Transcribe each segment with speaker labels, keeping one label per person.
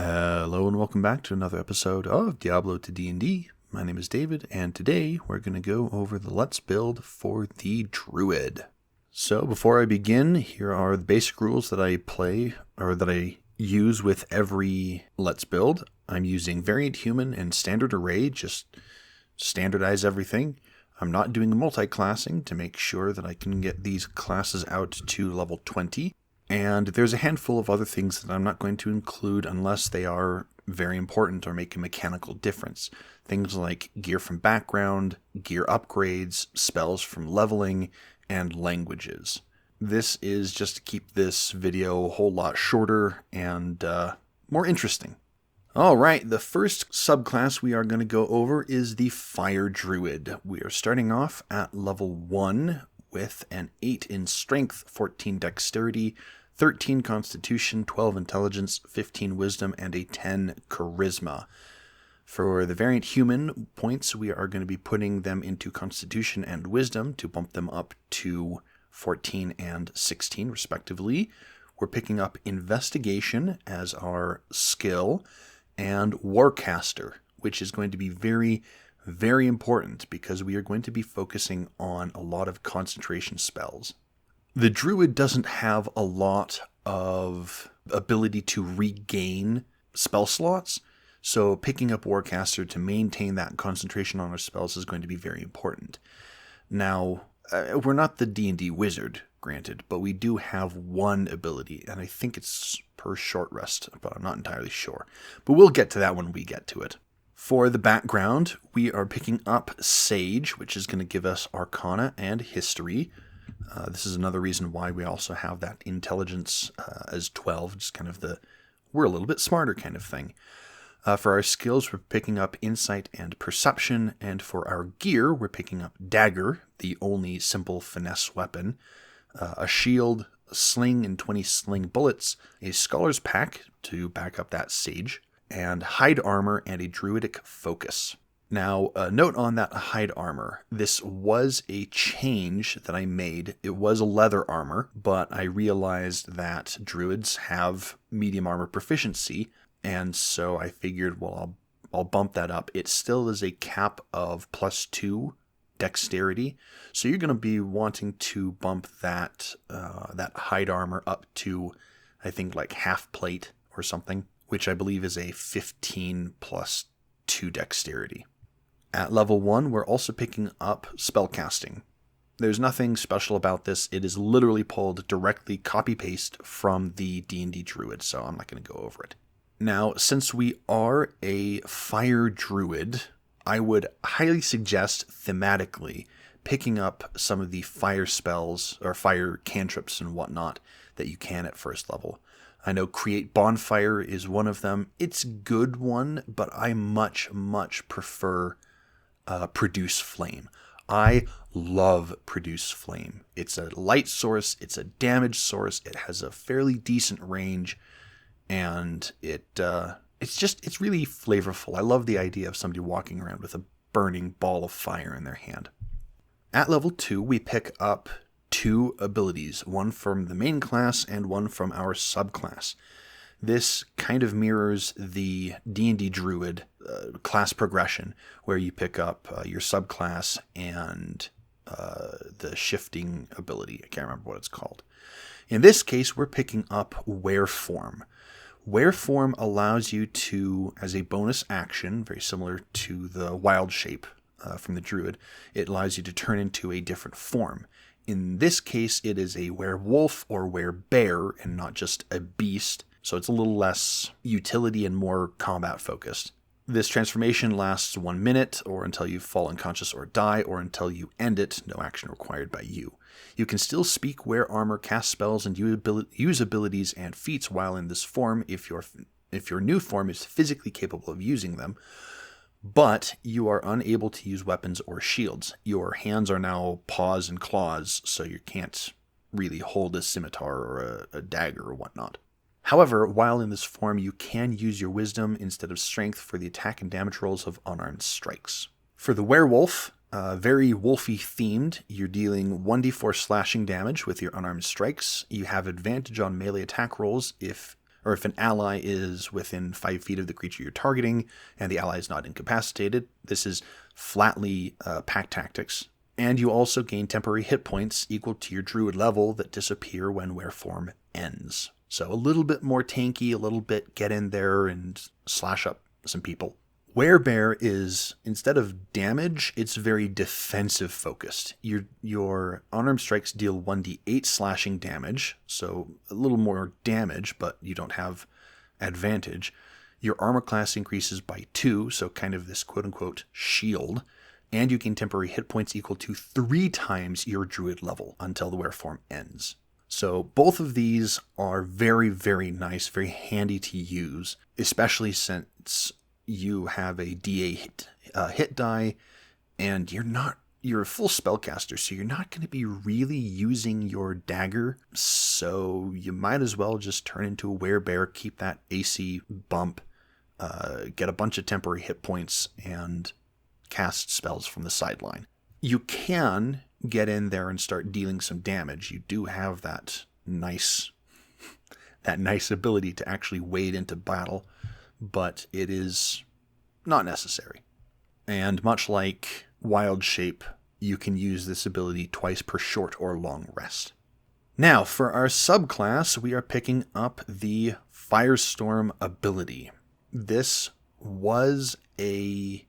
Speaker 1: Hello and welcome back to another episode of Diablo to D&D. My name is David, and today we're going to go over the Let's Build for the Druid. So before I begin, here are the basic rules that I play, or that I use with every Let's Build. I'm using Variant Human and Standard Array, just standardize everything. I'm not doing multi-classing to make sure that I can get these classes out to level 20. And there's a handful of other things that I'm not going to include unless they are very important or make a mechanical difference. Things like gear from background, gear upgrades, spells from leveling, and languages. This is just to keep this video a whole lot shorter and more interesting. Alright, the first subclass we are going to go over is the Fire Druid. We are starting off at level 1 with an 8 in Strength, 14 Dexterity, 13 Constitution, 12 Intelligence, 15 Wisdom, and a 10 Charisma. For the Variant Human points, we are going to be putting them into Constitution and Wisdom to bump them up to 14 and 16, respectively. We're picking up Investigation as our skill, and Warcaster, which is going to be very, very important because we are going to be focusing on a lot of concentration spells. The Druid doesn't have a lot of ability to regain spell slots, so picking up Warcaster to maintain that concentration on our spells is going to be very important. Now, we're not the D&D wizard, granted, but we do have one ability, and I think it's per short rest, but I'm not entirely sure. But we'll get to that when we get to it. For the background, we are picking up Sage, which is going to give us Arcana and History. This is another reason why we also have that Intelligence as 12, just kind of we're a little bit smarter kind of thing. For our skills, we're picking up Insight and Perception, and for our gear, we're picking up Dagger, the only simple finesse weapon, a shield, a sling and 20 sling bullets, a Scholar's Pack to back up that Sage, and hide armor and a druidic focus. Now, a note on that hide armor. This was a change that I made. It was a leather armor, but I realized that druids have medium armor proficiency, and so I figured, well, I'll bump that up. It still is a cap of +2 dexterity, so you're going to be wanting to bump that hide armor up to, I think, like half plate or something, which I believe is a 15 +2 dexterity. At level 1, we're also picking up spellcasting. There's nothing special about this. It is literally pulled directly copy-paste from the D&D Druid, so I'm not going to go over it. Now, since we are a Fire Druid, I would highly suggest thematically picking up some of the fire spells or fire cantrips and whatnot that you can at first level. I know Create Bonfire is one of them. It's a good one, but I much, much prefer Produce Flame. I love Produce Flame. It's a light source, it's a damage source, it has a fairly decent range, and it's really flavorful. I love the idea of somebody walking around with a burning ball of fire in their hand. At level 2, we pick up 2 abilities, one from the main class and one from our subclass. This kind of mirrors the D&D Druid class progression, where you pick up your subclass and the shifting ability. I can't remember what it's called. In this case, we're picking up Wereform. Wereform allows you to, as a bonus action, very similar to the Wild Shape from the Druid, it allows you to turn into a different form. In this case, it is a werewolf or werebear and not just a beast, so it's a little less utility and more combat focused. This transformation lasts 1 minute, or until you fall unconscious or die, or until you end it, no action required by you. You can still speak, wear armor, cast spells, and use abilities and feats while in this form if your new form is physically capable of using them, but you are unable to use weapons or shields. Your hands are now paws and claws, so you can't really hold a scimitar or a dagger or whatnot. However, while in this form, you can use your wisdom instead of strength for the attack and damage rolls of unarmed strikes. For the werewolf, very wolfy themed, you're dealing 1d4 slashing damage with your unarmed strikes. You have advantage on melee attack rolls if or if an ally is within 5 feet of the creature you're targeting and the ally is not incapacitated. This is flatly pack tactics. And you also gain temporary hit points equal to your druid level that disappear when wear form ends. So a little bit more tanky, a little bit get in there and slash up some people. Werebear is, instead of damage, it's very defensive focused. Your unarmed strikes deal 1d8 slashing damage, so a little more damage, but you don't have advantage. Your armor class increases by 2, so kind of this quote-unquote shield. And you gain temporary hit points equal to 3 times your druid level until the wear form ends. So both of these are very, very nice, very handy to use, especially since you have a DA hit die, and you're a full spellcaster, so you're not going to be really using your dagger. So you might as well just turn into a werebear, keep that AC bump, get a bunch of temporary hit points, and cast spells from the sideline. You can get in there and start dealing some damage. You do have that nice ability to actually wade into battle, but it is not necessary. And much like Wild Shape, you can use this ability twice per short or long rest. Now, for our subclass, we are picking up the Firestorm ability. This was an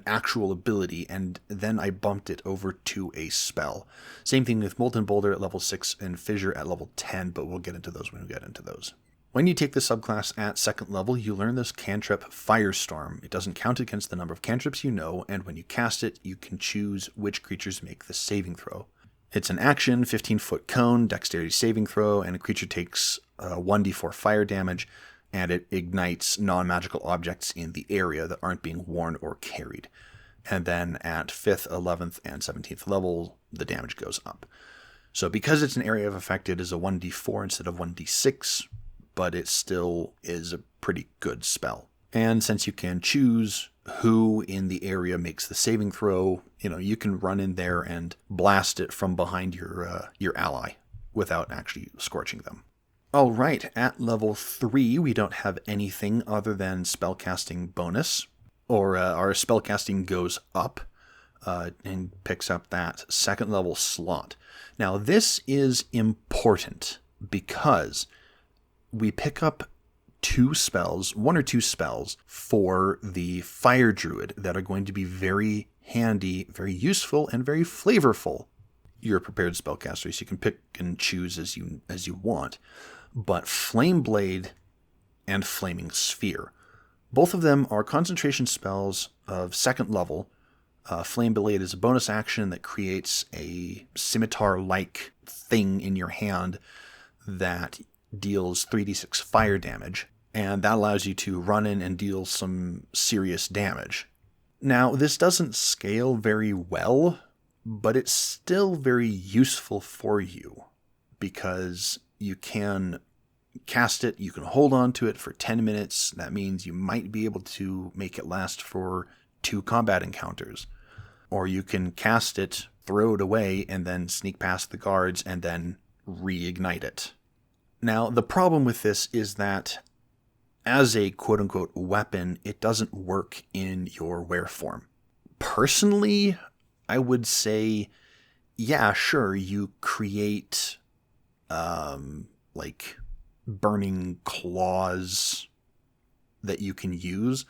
Speaker 1: actual ability, and then I bumped it over to a spell. Same thing with Molten Boulder at level 6 and Fissure at level 10, but we'll get into those when we get into those. When you take the subclass at 2nd level, you learn this cantrip Firestorm. It doesn't count against the number of cantrips you know, and when you cast it, you can choose which creatures make the saving throw. It's an action, 15-foot cone, dexterity saving throw, and a creature takes 1d4 fire damage, and it ignites non-magical objects in the area that aren't being worn or carried. And then at 5th, 11th, and 17th level, the damage goes up. So because it's an area of effect, it is a 1d4 instead of 1d6, but it still is a pretty good spell. And since you can choose who in the area makes the saving throw, you can run in there and blast it from behind your ally without actually scorching them. All right, at level 3, we don't have anything other than spellcasting bonus, or our spellcasting goes up and picks up that 2nd level slot. Now, this is important because we pick up 1 or 2 spells for the Fire Druid that are going to be very handy, very useful, and very flavorful. You're a prepared spellcaster, so you can pick and choose as you want. But Flame Blade and Flaming Sphere, both of them are concentration spells of 2nd level. Flame Blade is a bonus action that creates a scimitar-like thing in your hand that deals 3d6 fire damage, and that allows you to run in and deal some serious damage. Now, this doesn't scale very well, but it's still very useful for you, because you can cast it, you can hold on to it for 10 minutes. That means you might be able to make it last for 2 combat encounters. Or you can cast it, throw it away, and then sneak past the guards and then reignite it. Now, the problem with this is that as a quote-unquote weapon, it doesn't work in your wear form. Personally, I would say, yeah, sure, you create like burning claws that you can use,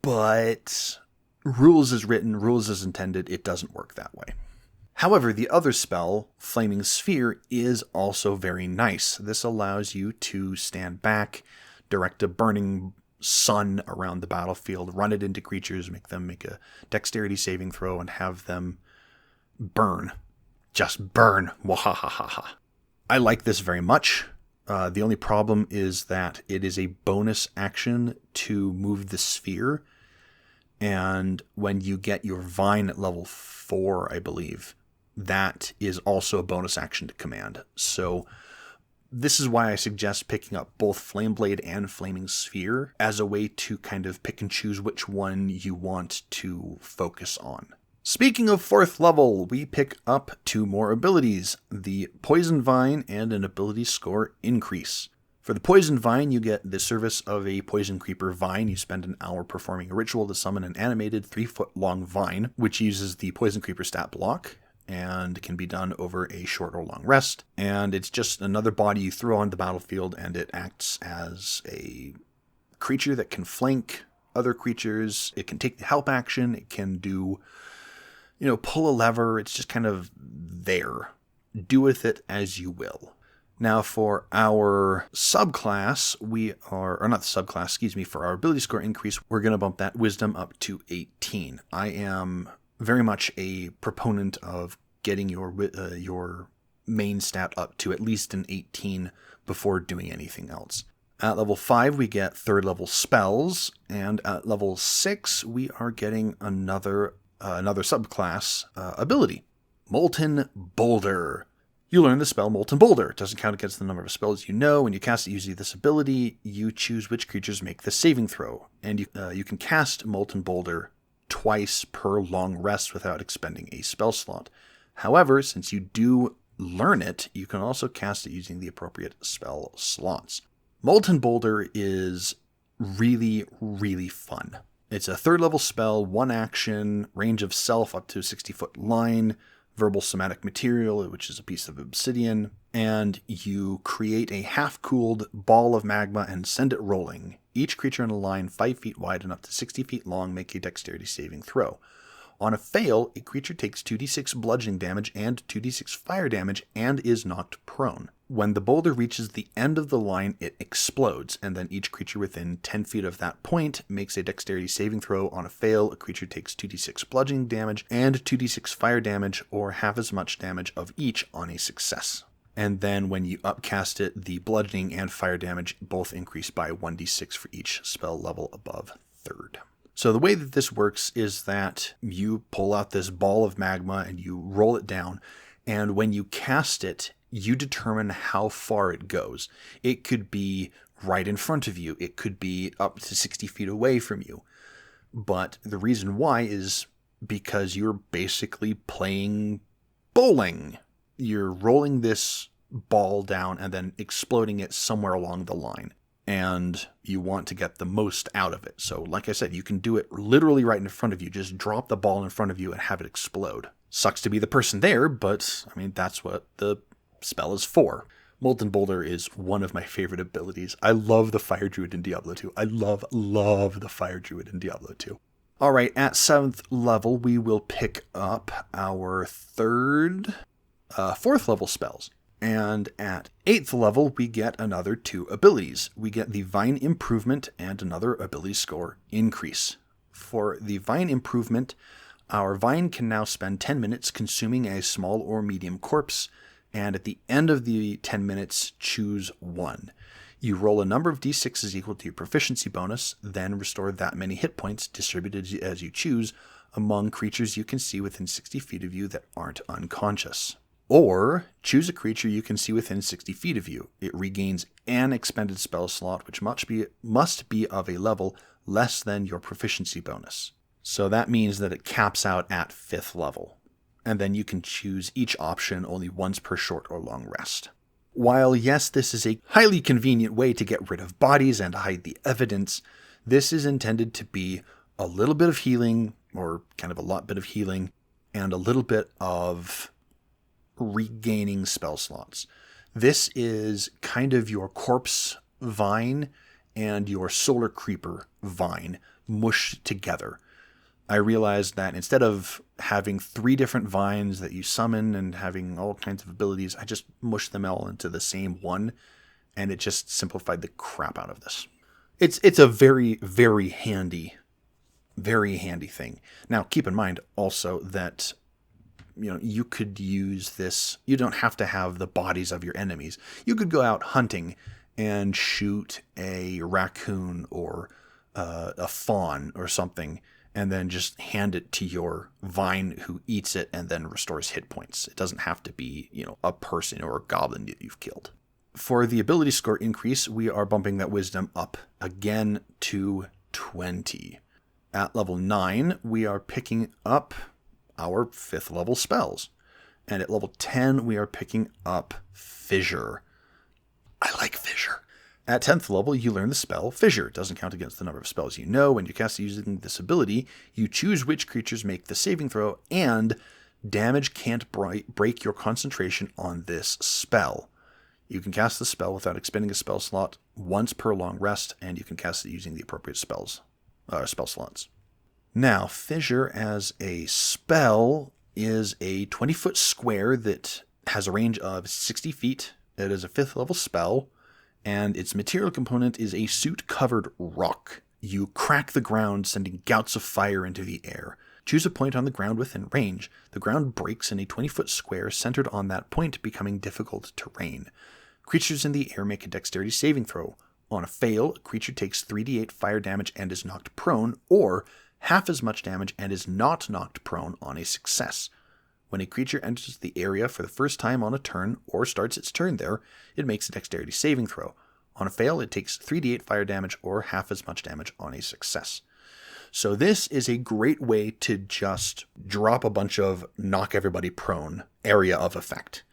Speaker 1: but rules as written, rules as intended, it doesn't work that way. However, the other spell, Flaming Sphere, is also very nice. This allows you to stand back, direct a burning sun around the battlefield, run it into creatures, make them make a dexterity saving throw, and have them burn. Just burn. Wahahaha. I like this very much. The only problem is that it is a bonus action to move the sphere. And when you get your Vine at level 4, I believe, that is also a bonus action to command. So this is why I suggest picking up both Flame Blade and Flaming Sphere as a way to kind of pick and choose which one you want to focus on. Speaking of 4th level, we pick up 2 more abilities, the Poison Vine and an ability score increase. For the Poison Vine, you get the service of a Poison Creeper Vine. You spend an hour performing a ritual to summon an animated 3-foot-long vine, which uses the Poison Creeper stat block, and can be done over a short or long rest. And it's just another body you throw on the battlefield, and it acts as a creature that can flank other creatures. It can take the help action. It can do, pull a lever. It's just kind of there. Do with it as you will. Now for our subclass, for our ability score increase, we're going to bump that wisdom up to 18. I am very much a proponent of getting your main stat up to at least an 18 before doing anything else. At level 5, we get 3rd level spells, and at level 6, we are getting another subclass ability, Molten Boulder. You learn the spell Molten Boulder. It doesn't count against the number of spells you know. When you cast it using this ability, you choose which creatures make the saving throw, and you can cast Molten Boulder twice per long rest without expending a spell slot. However, since you do learn it, you can also cast it using the appropriate spell slots. Molten Boulder is really, really fun. It's a 3rd level spell, 1 action, range of self up to a 60-foot line, verbal somatic material, which is a piece of obsidian, and you create a half-cooled ball of magma and send it rolling. Each creature in a line 5 feet wide and up to 60 feet long make a dexterity saving throw. On a fail, a creature takes 2d6 bludgeoning damage and 2d6 fire damage and is knocked prone. When the boulder reaches the end of the line, it explodes, and then each creature within 10 feet of that point makes a dexterity saving throw. On a fail, a creature takes 2d6 bludgeoning damage and 2d6 fire damage, or half as much damage of each on a success. And then when you upcast it, the bludgeoning and fire damage both increase by 1d6 for each spell level above 3rd. So the way that this works is that you pull out this ball of magma and you roll it down, and when you cast it, you determine how far it goes. It could be right in front of you. It could be up to 60 feet away from you. But the reason why is because you're basically playing bowling. You're rolling this ball down and then exploding it somewhere along the line. And you want to get the most out of it. So like I said, you can do it literally right in front of you. Just drop the ball in front of you and have it explode. Sucks to be the person there, but that's what the spell is for. Molten Boulder is one of my favorite abilities. I love the Fire Druid in Diablo 2. I love the Fire Druid in Diablo 2. Alright, at 7th level, we will pick up our 4th level spells. And at 8th level, we get another 2 abilities. We get the Vine Improvement and another ability score increase. For the Vine Improvement, our vine can now spend 10 minutes consuming a small or medium corpse, and at the end of the 10 minutes, choose 1. You roll a number of d6s equal to your proficiency bonus, then restore that many hit points, distributed as you choose, among creatures you can see within 60 feet of you that aren't unconscious. Or, choose a creature you can see within 60 feet of you. It regains an expended spell slot, which must be of a level less than your proficiency bonus. So that means that it caps out at 5th level. And then you can choose each option only once per short or long rest. While yes, this is a highly convenient way to get rid of bodies and hide the evidence, this is intended to be a little bit of healing, or kind of a lot bit of healing, and a little bit of regaining spell slots. This is kind of your corpse vine and your solar creeper vine mushed together. I realized that instead of having 3 different vines that you summon and having all kinds of abilities, I just mushed them all into the same one, and it just simplified the crap out of this. It's a very, very handy thing. Now, keep in mind also that you could use this. You don't have to have the bodies of your enemies. You could go out hunting and shoot a raccoon or a fawn or something, and then just hand it to your vine who eats it and then restores hit points. It doesn't have to be, a person or a goblin that you've killed. For the ability score increase, we are bumping that wisdom up again to 20. At level 9, we are picking up our 5th level spells. And at level 10, we are picking up Fissure. I like Fissure. At 10th level, you learn the spell Fissure. It doesn't count against the number of spells you know. When you cast it using this ability, you choose which creatures make the saving throw, and damage can't break your concentration on this spell. You can cast the spell without expending a spell slot once per long rest, and you can cast it using the appropriate spell slots. Now, Fissure as a spell is a 20-foot square that has a range of 60 feet. It is a 5th level spell, and its material component is a soot-covered rock. You crack the ground, sending gouts of fire into the air. Choose a point on the ground within range. The ground breaks in a 20-foot square centered on that point, becoming difficult terrain. Creatures in the air make a dexterity saving throw. On a fail, a creature takes 3d8 fire damage and is knocked prone, or half as much damage and is not knocked prone on a success. When a creature enters the area for the first time on a turn, or starts its turn there, it makes a dexterity saving throw. On a fail, it takes 3d8 fire damage or half as much damage on a success. So this is a great way to just drop a bunch of knock everybody prone area of effect.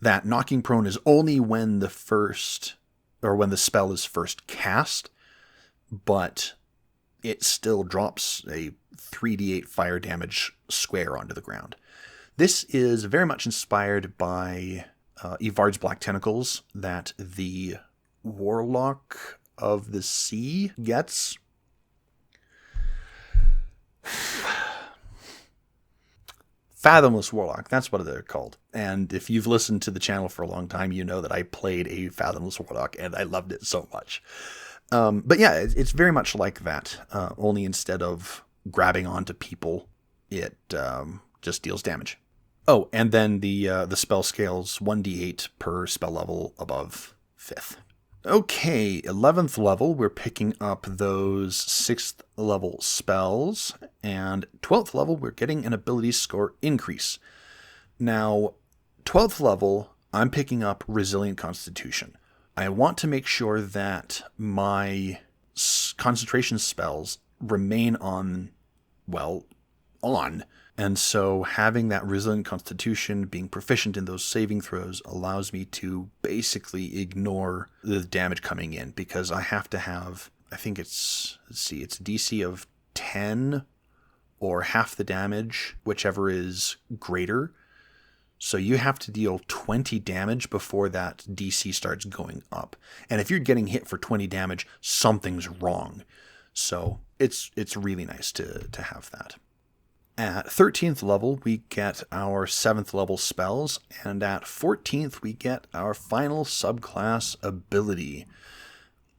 Speaker 1: That knocking prone is only when the spell is first cast, but it still drops a 3d8 fire damage square onto the ground. This is very much inspired by Evard's Black Tentacles that the Warlock of the Sea gets. Fathomless Warlock, that's what they're called. And if you've listened to the channel for a long time, you know that I played a Fathomless Warlock, and I loved it so much. But yeah, it's very much like that, only instead of grabbing onto people, it just deals damage. Oh, and then the spell scales 1d8 per spell level above 5th. Okay, 11th level, we're picking up those 6th level spells, and 12th level, we're getting an ability score increase. Now, 12th level, I'm picking up Resilient Constitution. I want to make sure that my concentration spells remain on. And so having that Resilient Constitution, being proficient in those saving throws, allows me to basically ignore the damage coming in, because I have to have, I think it's a DC of 10 or half the damage, whichever is greater. So you have to deal 20 damage before that DC starts going up. And if you're getting hit for 20 damage, something's wrong. So it's really nice to have that. At 13th level, we get our 7th level spells, and at 14th, we get our final subclass ability,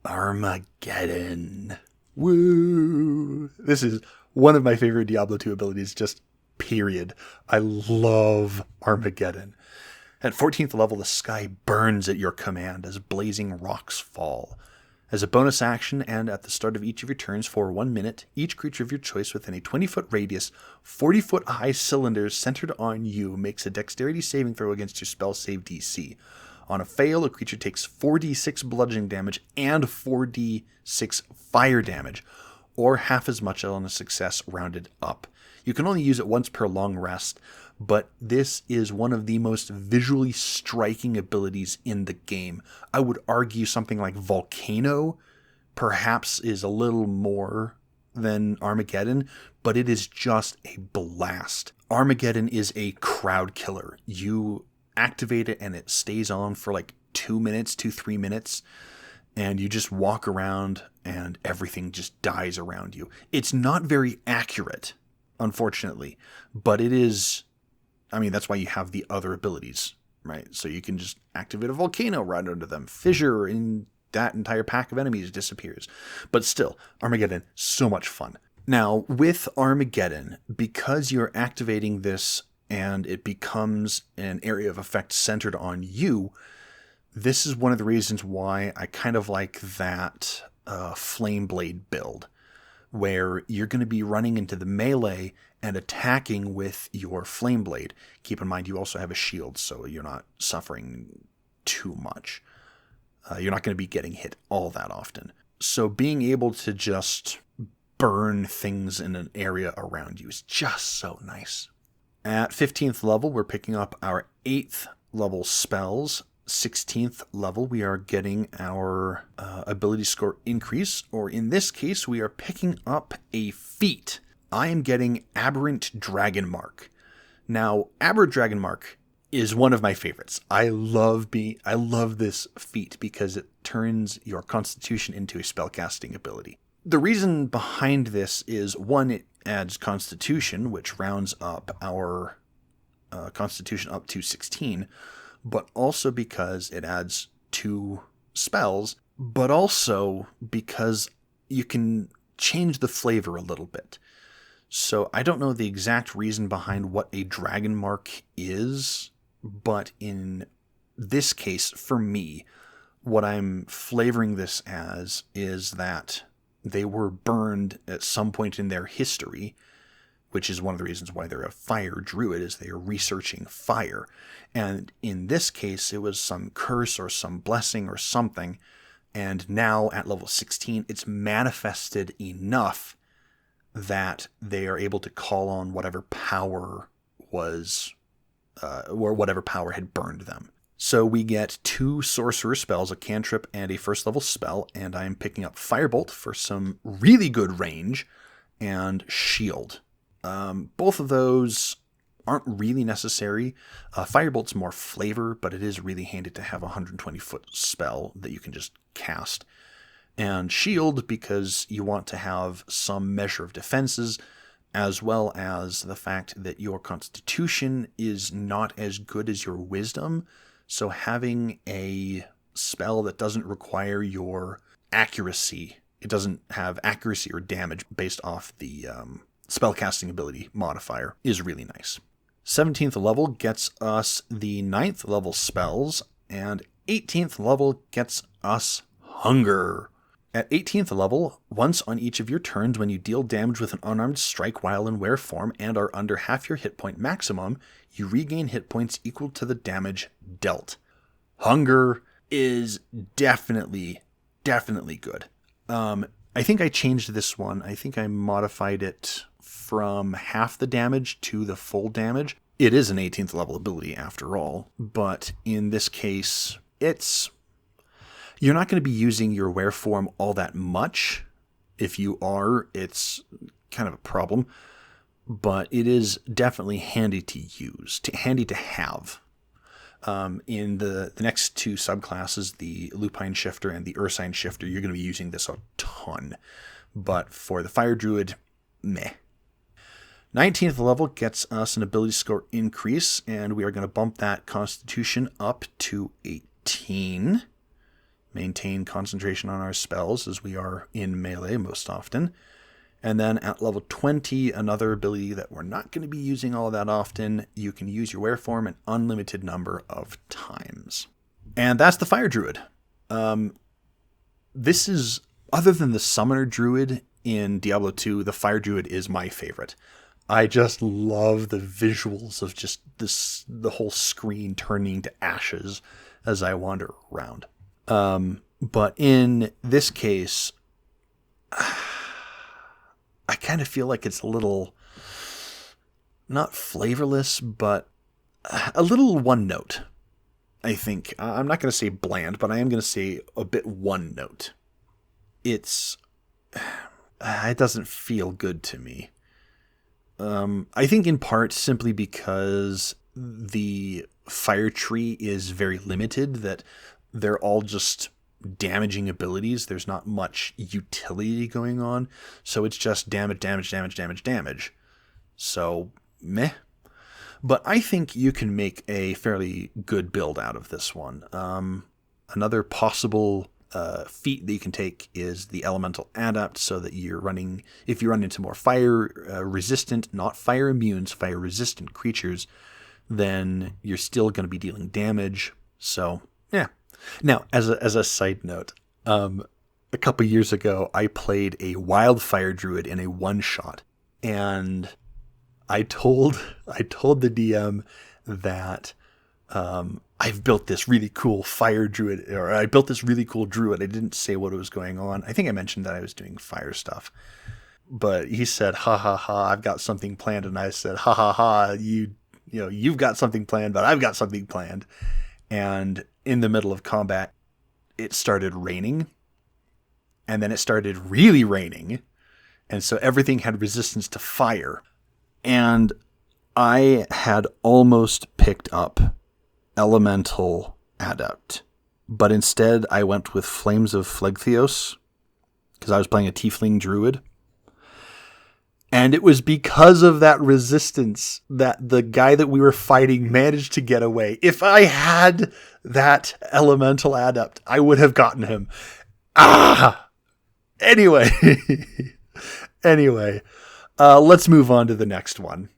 Speaker 1: Armageddon. Woo! This is one of my favorite Diablo 2 abilities, just period. I love Armageddon. At 14th level, the sky burns at your command as blazing rocks fall. As a bonus action, and at the start of each of your turns for 1 minute, each creature of your choice within a 20-foot radius, 40-foot high cylinders centered on you makes a dexterity saving throw against your spell save DC. On a fail, a creature takes 4d6 bludgeoning damage and 4d6 fire damage, or half as much on a success rounded up. You can only use it once per long rest, but this is one of the most visually striking abilities in the game. I would argue something like Volcano perhaps is a little more than Armageddon, but it is just a blast. Armageddon is a crowd killer. You activate it and it stays on for like 2 minutes, 3 minutes, and you just walk around and everything just dies around you. It's not very accurate, unfortunately, but it is. I mean, that's why you have the other abilities, right? So you can just activate a volcano right under them. Fissure in that entire pack of enemies disappears. But still, Armageddon, so much fun. Now, with Armageddon, because you're activating this and it becomes an area of effect centered on you, this is one of the reasons why I kind of like that Flame Blade build, where you're going to be running into the melee and attacking with your Flame Blade. Keep in mind, you also have a shield, so you're not suffering too much. You're not going to be getting hit all that often. So being able to just burn things in an area around you is just so nice. At 15th level, we're picking up our 8th level spells. 16th level, we are getting our ability score increase, or in this case, we are picking up a feat. I am getting Aberrant Dragon Mark. Now, Aberrant Dragon Mark is one of my favorites. I love this feat because it turns your Constitution into a spellcasting ability. The reason behind this is, one, it adds Constitution, which rounds up our Constitution up to 16, but also because it adds 2 spells, but also because you can change the flavor a little bit. So I don't know the exact reason behind what a dragon mark is, but in this case, for me, what I'm flavoring this as is that they were burned at some point in their history, which is one of the reasons why they're a fire druid, is they are researching fire. And in this case, it was some curse or some blessing or something. And now at level 16, it's manifested enough that they are able to call on whatever power was, or whatever power had burned them. So we get 2 sorcerer spells, a cantrip and a first level spell, and I'm picking up Firebolt for some really good range, and Shield. Both of those aren't really necessary. Firebolt's more flavor, but it is really handy to have a 120-foot spell that you can just cast. And Shield, because you want to have some measure of defenses, as well as the fact that your Constitution is not as good as your Wisdom. So having a spell that doesn't require your accuracy, it doesn't have accuracy or damage based off the spellcasting ability modifier, is really nice. 17th level gets us the 9th level spells, and 18th level gets us Hunger. At 18th level, once on each of your turns when you deal damage with an unarmed strike while in were form and are under half your hit point maximum, you regain hit points equal to the damage dealt. Hunger is definitely good. I think I changed this one. I think I modified it from half the damage to the full damage. It is an 18th level ability after all, but in this case, you're not going to be using your were form all that much. If you are, it's kind of a problem, but it is definitely handy to use, handy to have. In the next 2 subclasses, the Lupine Shifter and the Ursine Shifter, you're going to be using this a ton. But for the Fire Druid, meh. 19th level gets us an ability score increase, and we are going to bump that Constitution up to 18. Maintain concentration on our spells as we are in melee most often. And then at level 20, another ability that we're not going to be using all that often, you can use your were form an unlimited number of times. And that's the Fire Druid. This is, other than the Summoner Druid in Diablo 2, the Fire Druid is my favorite. I just love the visuals of just the whole screen turning to ashes as I wander around. But in this case, I kind of feel like it's a little, not flavorless, but a little one note, I think. I'm not going to say bland, but I am going to say a bit one note. It doesn't feel good to me. I think in part simply because the fire tree is very limited, that they're all just damaging abilities. There's not much utility going on. So it's just damage. So, meh. But I think you can make a fairly good build out of this one. Another possible feat that you can take is the Elemental Adapt, so that if you run into more fire resistant, not fire immunes, fire resistant creatures, then you're still going to be dealing damage. So, yeah. Now, as a side note, a couple years ago, I played a Wildfire Druid in a one-shot, and I told the DM that I've built this really cool fire druid, or I built this really cool druid. I didn't say what was going on. I think I mentioned that I was doing fire stuff. But he said, ha ha ha, I've got something planned. And I said, ha ha ha, you've got something planned, but I've got something planned. And in the middle of combat, it started raining. And then it started really raining. And so everything had resistance to fire. And I had almost picked up Elemental Adept. But instead, I went with Flames of Phlegtheos, because I was playing a Tiefling Druid. And it was because of that resistance that the guy that we were fighting managed to get away. If I had that Elemental Adept, I would have gotten him. Anyway. Let's move on to the next one.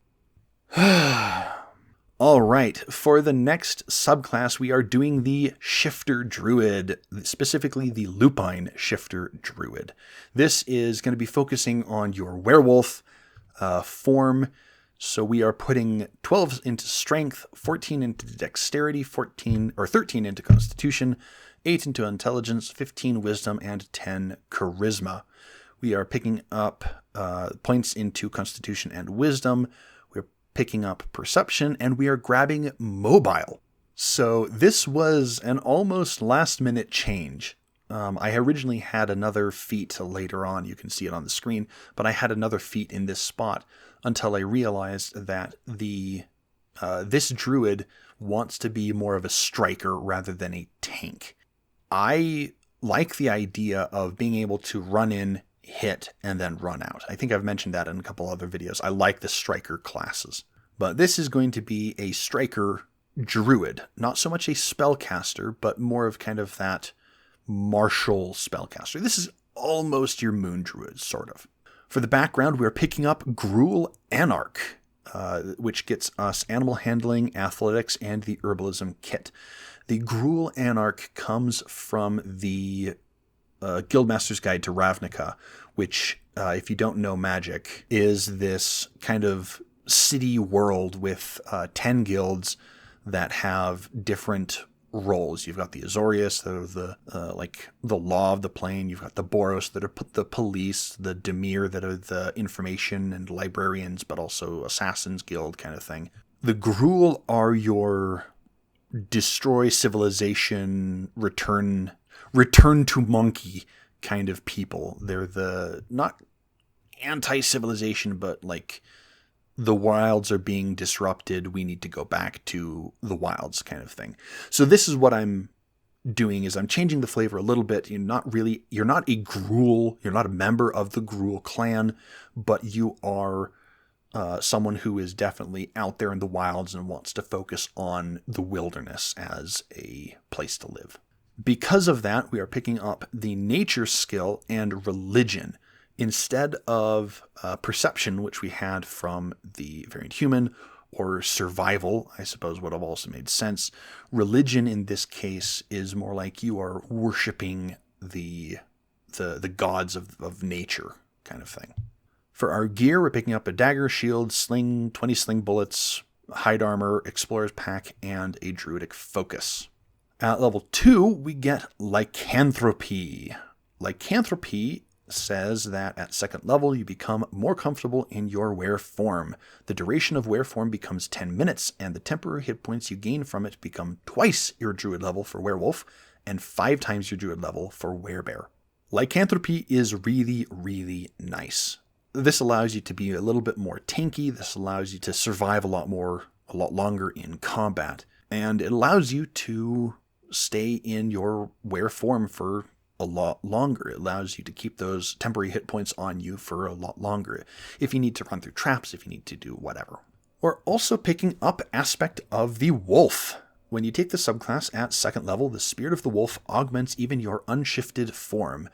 Speaker 1: All right, for the next subclass, we are doing the Shifter Druid, specifically the Lupine Shifter Druid. This is going to be focusing on your werewolf form. So we are putting 12 into Strength, 14 into Dexterity, 13 into Constitution, 8 into Intelligence, 15 Wisdom, and 10 Charisma. We are picking up points into Constitution and Wisdom. We're picking up Perception, and we are grabbing Mobile. So this was an almost last-minute change. I originally had another feat later on. You can see it on the screen. But I had another feat in this spot until I realized that this druid wants to be more of a striker rather than a tank. I like the idea of being able to run in, hit, and then run out. I think I've mentioned that in a couple other videos. I like the striker classes. But this is going to be a striker druid. Not so much a spellcaster, but more of kind of that martial spellcaster. This is almost your moon druid, sort of. For the background, we're picking up Gruul Anarch, which gets us animal handling, athletics, and the herbalism kit. The Gruul Anarch comes from the Guildmaster's Guide to Ravnica, which, if you don't know magic, is this kind of city world with 10 guilds that have different roles. You've got the Azorius, that are the law of the plane. You've got the Boros, that are the police, the Demir, that are the information and librarians, but also assassins guild kind of thing. The Gruul are your destroy civilization, return to monkey kind of people. They're the not anti-civilization, but like the wilds are being disrupted. We need to go back to the wilds kind of thing. So this is what I'm doing, is I'm changing the flavor a little bit. You're not a Gruul. You're not a member of the Gruul clan, but you are someone who is definitely out there in the wilds and wants to focus on the wilderness as a place to live. Because of that, we are picking up the nature skill and religion instead of perception, which we had from the variant human, or survival, I suppose would have also made sense. Religion in this case is more like you are worshiping the gods of nature kind of thing. For our gear, we're picking up a dagger, shield, sling, 20 sling bullets, hide armor, explorer's pack, and a druidic focus. At level 2, we get lycanthropy. Lycanthropy says that at second level, you become more comfortable in your were form. The duration of were form becomes 10 minutes, and the temporary hit points you gain from it become twice your druid level for werewolf, and 5 times your druid level for werebear. Lycanthropy is really, really nice. This allows you to be a little bit more tanky. This allows you to survive a lot longer in combat. And it allows you to stay in your were form for a lot longer. It allows you to keep those temporary hit points on you for a lot longer. If you need to run through traps, if you need to do whatever. We're also picking up aspect of the wolf. When you take the subclass at second level, the spirit of the wolf augments even your unshifted form.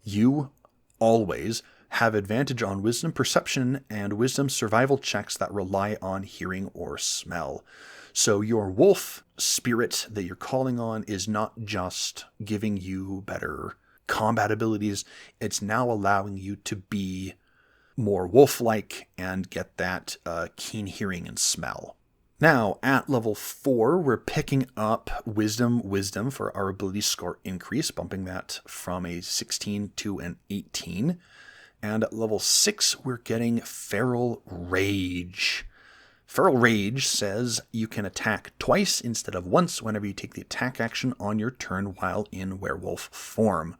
Speaker 1: You always have advantage on wisdom perception and wisdom survival checks that rely on hearing or smell. So your wolf spirit that you're calling on is not just giving you better combat abilities, it's now allowing you to be more wolf-like and get that keen hearing and smell. Now, at level 4, we're picking up wisdom for our ability score increase, bumping that from a 16 to an 18. And at level 6, we're getting Feral Rage. Feral Rage says you can attack twice instead of once whenever you take the attack action on your turn while in werewolf form.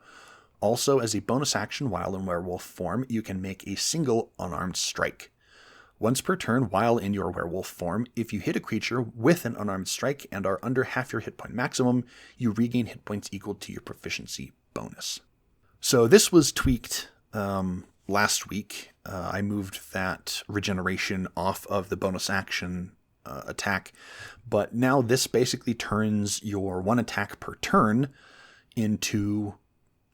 Speaker 1: Also, as a bonus action while in werewolf form, you can make a single unarmed strike. Once per turn while in your werewolf form, if you hit a creature with an unarmed strike and are under half your hit point maximum, you regain hit points equal to your proficiency bonus. So this was tweaked last week. I moved that regeneration off of the bonus action attack, but now this basically turns your 1 attack per turn into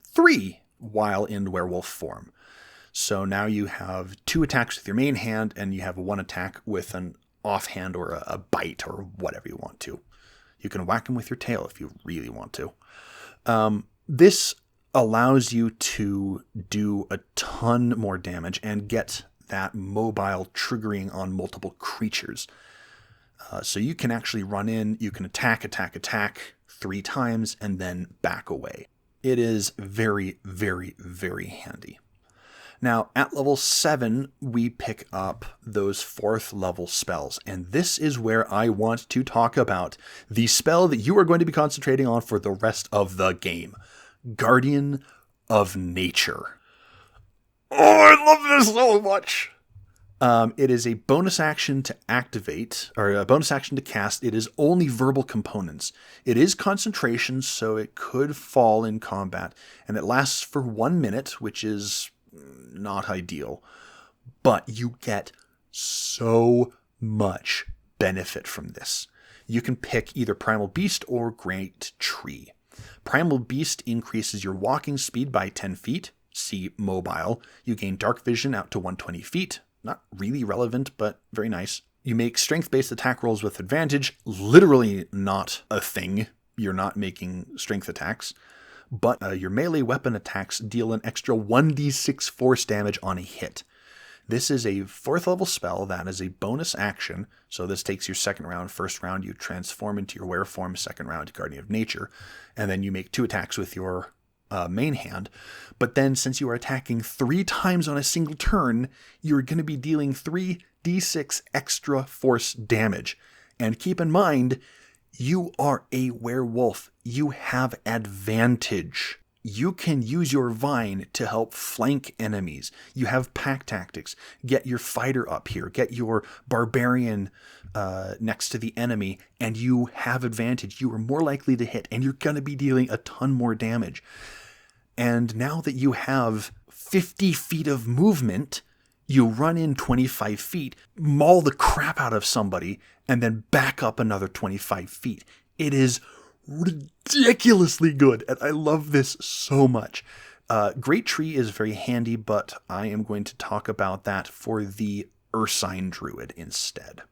Speaker 1: 3 while in werewolf form. So now you have 2 attacks with your main hand, and you have 1 attack with an offhand or a bite or whatever you want to. You can whack him with your tail if you really want to. This allows you to do a ton more damage and get that mobile triggering on multiple creatures. So you can actually run in, you can attack 3 times and then back away. It is very, very, very handy. Now, at level 7, we pick up those 4th level spells, and this is where I want to talk about the spell that you are going to be concentrating on for the rest of the game. Guardian of Nature. Oh, I love this so much! It is a bonus action to activate, or a bonus action to cast. It is only verbal components. It is concentration, so it could fall in combat, and it lasts for 1 minute, which is not ideal. But you get so much benefit from this. You can pick either Primal Beast or Great Tree. Primal Beast increases your walking speed by 10 feet. See Mobile. You gain Dark Vision out to 120 feet. Not really relevant, but very nice. You make strength-based attack rolls with advantage. Literally not a thing. You're not making strength attacks. But your melee weapon attacks deal an extra 1d6 force damage on a hit. This is a 4th level spell that is a bonus action. So this takes your 2nd round. 1st round, you transform into your were form. 2nd round, Guardian of Nature. And then you make 2 attacks with your main hand. But then since you are attacking 3 times on a single turn, you're going to be dealing 3d6 extra force damage. And keep in mind, you are a werewolf. You have advantage. You can use your vine to help flank enemies. You have pack tactics. Get your fighter up here. Get your barbarian next to the enemy, and you have advantage. You are more likely to hit, and you're going to be dealing a ton more damage. And now that you have 50 feet of movement, you run in 25 feet, maul the crap out of somebody, and then back up another 25 feet. It is ridiculously good, and I love this so much. Great Tree is very handy, but I am going to talk about that for the Ursine Druid instead.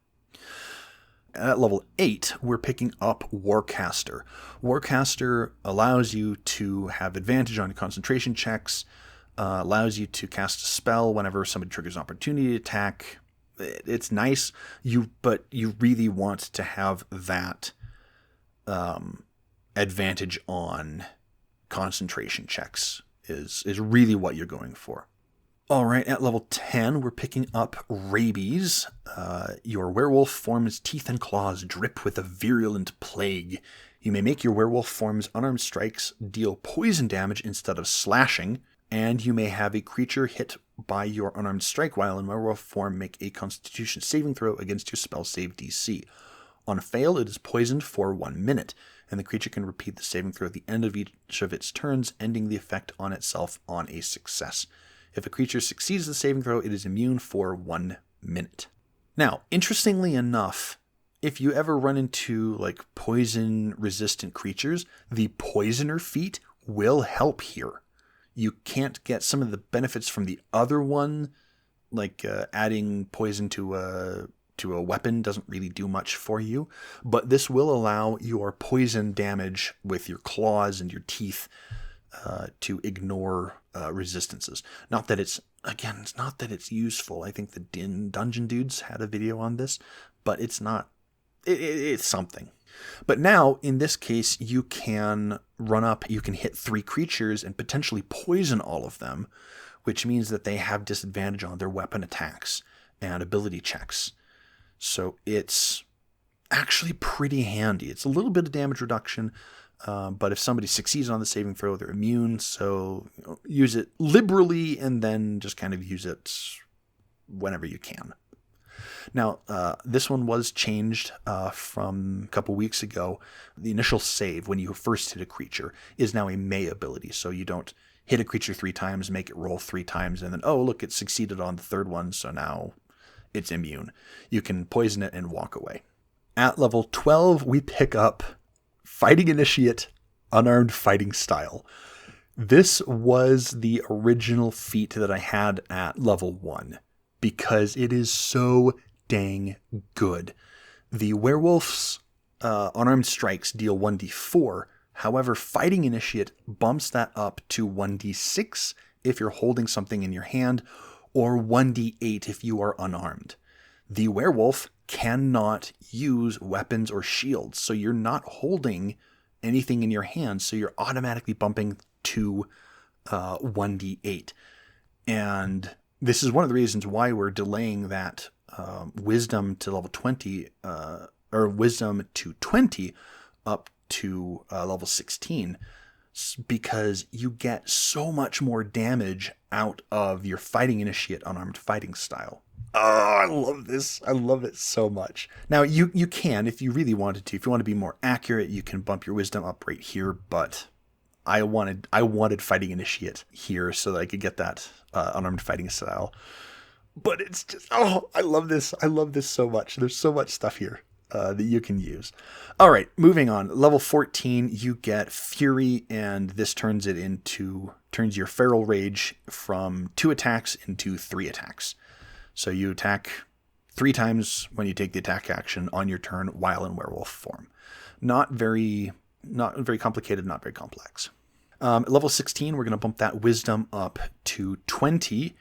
Speaker 1: At level 8, we're picking up Warcaster. Warcaster allows you to have advantage on concentration checks, allows you to cast a spell whenever somebody triggers an opportunity attack. It's nice, but you really want to have that advantage on concentration checks is really what you're going for. All right, at level 10, we're picking up Rabies. Your werewolf form's teeth and claws drip with a virulent plague. You may make your werewolf form's unarmed strikes deal poison damage instead of slashing, and you may have a creature hit by your unarmed strike while in werewolf form make a Constitution saving throw against your spell save DC. On a fail, it is poisoned for 1 minute, and the creature can repeat the saving throw at the end of each of its turns, ending the effect on itself on a success. If a creature succeeds the saving throw, it is immune for 1 minute. Now, interestingly enough, if you ever run into like poison-resistant creatures, the Poisoner feat will help here. You can't get some of the benefits from the other one, like adding poison to a weapon doesn't really do much for you, but this will allow your poison damage with your claws and your teeth to ignore resistances. Not that it's not that it's useful. I think the Dungeon Dudes had a video on this, but it's not. It's something. But now, in this case, you can run up, you can hit 3 creatures and potentially poison all of them which means that they have disadvantage on their weapon attacks and ability checks. So it's actually pretty handy. It's a little bit of damage reduction, but if somebody succeeds on the saving throw, they're immune. So use it liberally and then just kind of use it whenever you can. Now, this one was changed from a couple weeks ago. The initial save when you first hit a creature is now a May ability. So you don't hit a creature 3 times, make it roll 3 times, and then, oh, look, it succeeded on the third one, so now it's immune. You can poison it and walk away. At level 12, we pick up Fighting Initiate, Unarmed Fighting Style. This was the original feat that I had at level 1 because it is so dang good. The werewolf's unarmed strikes deal 1d4. However, Fighting Initiate bumps that up to 1d6 if you're holding something in your hand, or 1d8 if you are unarmed. The werewolf cannot use weapons or shields, so you're not holding anything in your hand, so you're automatically bumping to 1d8. And this is one of the reasons why we're delaying that wisdom to level 20, or wisdom to 20 up to level 16, because you get so much more damage out of your Fighting Initiate Unarmed Fighting Style. Oh, I love this. I love it so much. Now, you can, if you really wanted to, if you want to be more accurate, you can bump your wisdom up right here, but I wanted Fighting Initiate here so that I could get that Unarmed Fighting Style. But it's just, oh, I love this. I love this so much. There's so much stuff here that you can use. All right, moving on. Level 14, you get Fury, and this turns your Feral Rage from 2 attacks into 3 attacks. So you attack 3 times when you take the attack action on your turn while in werewolf form. Not very complicated, not very complex. At level 16, we're going to bump that wisdom up to 20.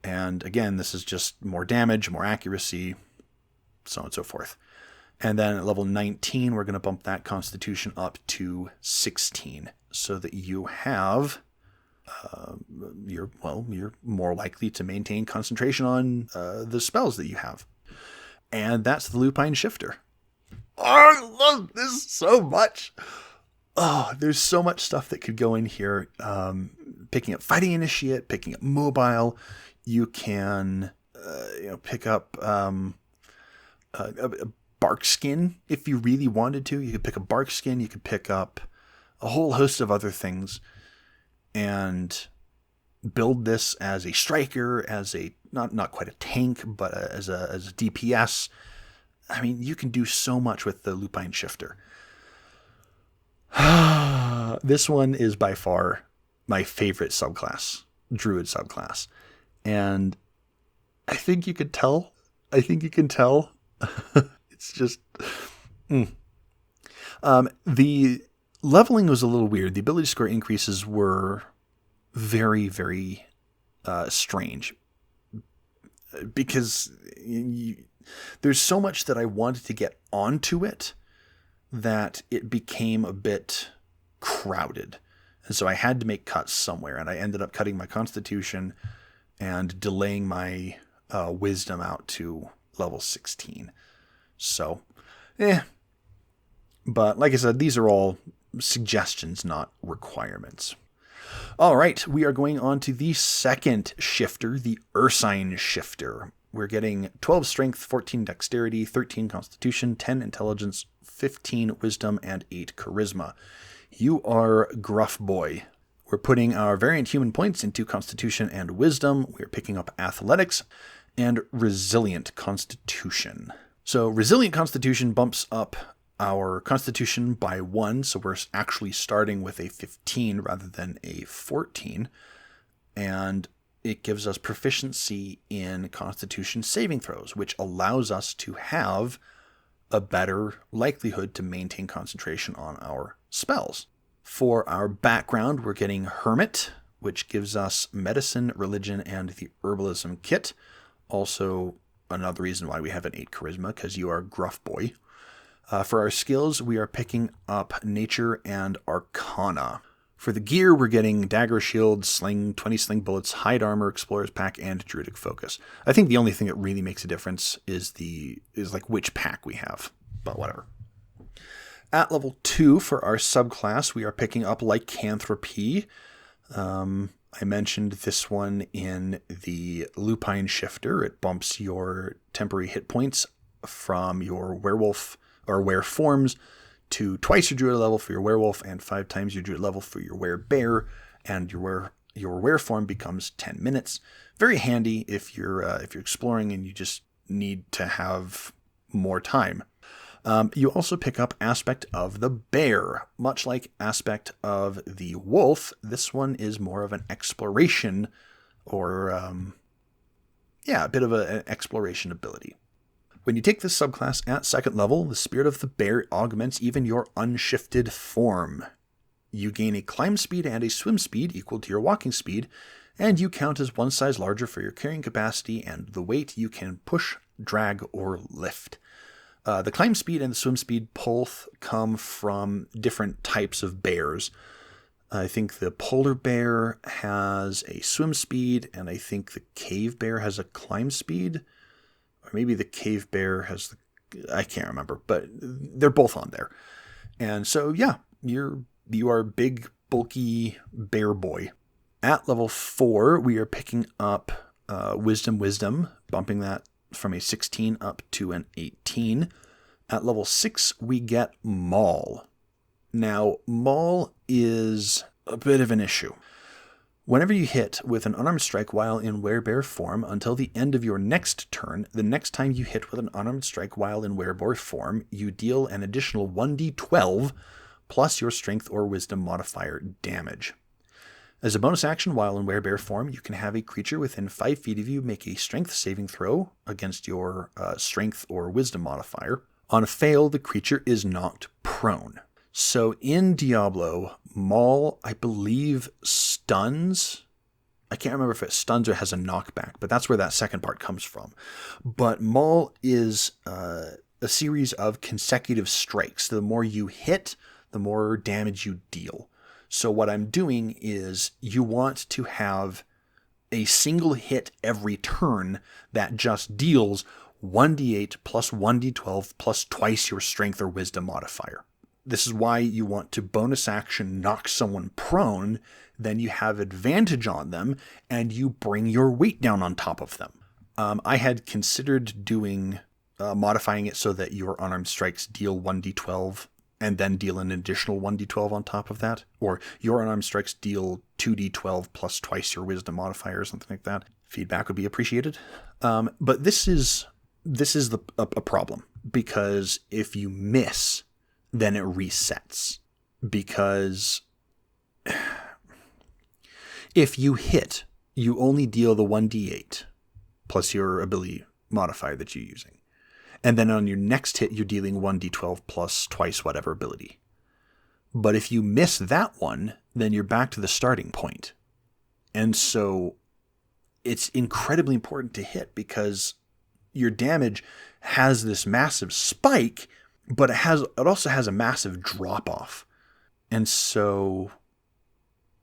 Speaker 1: And again, this is just more damage, more accuracy, so on and so forth. And then at level 19, we're going to bump that constitution up to 16 so that you have, you're more likely to maintain concentration on the spells that you have. And that's the Lupine Shifter. Oh, I love this so much. Oh, there's so much stuff that could go in here. Picking up Fighting Initiate, picking up Mobile. You can pick up a Bark Skin if you really wanted to. You could pick up Bark Skin. You could pick up a whole host of other things and build this as a striker, as a not quite a tank, but as a DPS. I mean, you can do so much with the Lupine Shifter. This one is by far my favorite subclass, Druid subclass. And I think you could tell. It's just... the leveling was a little weird. The ability score increases were very, very strange. Because there's so much that I wanted to get onto it that it became a bit crowded. And so I had to make cuts somewhere. And I ended up cutting my constitution and delaying my wisdom out to level 16. So, But like I said, these are all suggestions, not requirements. All right, we are going on to the second shifter, the Ursine Shifter. We're getting 12 strength, 14 dexterity, 13 constitution, 10 intelligence, 15 wisdom, and 8 charisma. You are Gruff Boy. We're putting our variant human points into constitution and wisdom. We're picking up athletics and resilient constitution. So resilient constitution bumps up our constitution by 1, so we're actually starting with a 15 rather than a 14. And it gives us proficiency in constitution saving throws, which allows us to have a better likelihood to maintain concentration on our spells. For our background, we're getting Hermit, which gives us medicine, religion, and the herbalism kit. Also, another reason why we have an 8 charisma, because you are Gruff Boy. For our skills, we are picking up nature and arcana. For the gear, we're getting dagger, shield, sling, 20 sling bullets, hide armor, explorer's pack, and druidic focus. I think the only thing that really makes a difference is like which pack we have, but whatever. At level 2 for our subclass, we are picking up lycanthropy. I mentioned this one in the Lupine shifter. It bumps your temporary hit points from your werewolf or were forms to twice your druid level for your werewolf and 5 times your druid level for your werebear, and your were form becomes 10 minutes. Very handy if you're exploring and you just need to have more time. You also pick up Aspect of the Bear. Much like Aspect of the Wolf, this one is more of an exploration or, a bit of an exploration ability. When you take this subclass at 2nd level, the Spirit of the Bear augments even your unshifted form. You gain a climb speed and a swim speed equal to your walking speed, and you count as 1 size larger for your carrying capacity and the weight you can push, drag, or lift. The climb speed and the swim speed both come from different types of bears. I think the polar bear has a swim speed, and I think the cave bear has a climb speed. Or maybe the cave bear has I can't remember, but they're both on there. And so, yeah, you are big, bulky bear boy. At level 4, we are picking up Wisdom, bumping that from a 16 up to an 18. At level 6, we get Maul. Now, Maul is a bit of an issue. Whenever you hit with an unarmed strike while in werebear form until the end of your next turn, the next time you hit with an unarmed strike while in werebear form, you deal an additional 1d12 plus your strength or wisdom modifier damage. As a bonus action while in werebear form, you can have a creature within 5 feet of you make a strength saving throw against your strength or wisdom modifier. On a fail, the creature is knocked prone. So in Diablo, Maul, I believe, stuns. I can't remember if it stuns or has a knockback, but that's where that second part comes from. But Maul is a series of consecutive strikes. The more you hit, the more damage you deal. So what I'm doing is you want to have a single hit every turn that just deals 1d8 plus 1d12 plus twice your strength or wisdom modifier. This is why you want to bonus action knock someone prone, then you have advantage on them, and you bring your weight down on top of them. I had considered doing modifying it so that your unarmed strikes deal 1d12 and then deal an additional 1d12 on top of that, or your unarmed strikes deal 2d12 plus twice your wisdom modifier or something like that. Feedback would be appreciated. But this is a problem, because if you miss, then it resets. Because if you hit, you only deal the 1d8 plus your ability modifier that you're using. And then on your next hit, you're dealing 1d12 plus twice whatever ability. But if you miss that one, then you're back to the starting point. And so it's incredibly important to hit, because your damage has this massive spike, but it also has a massive drop off. And so,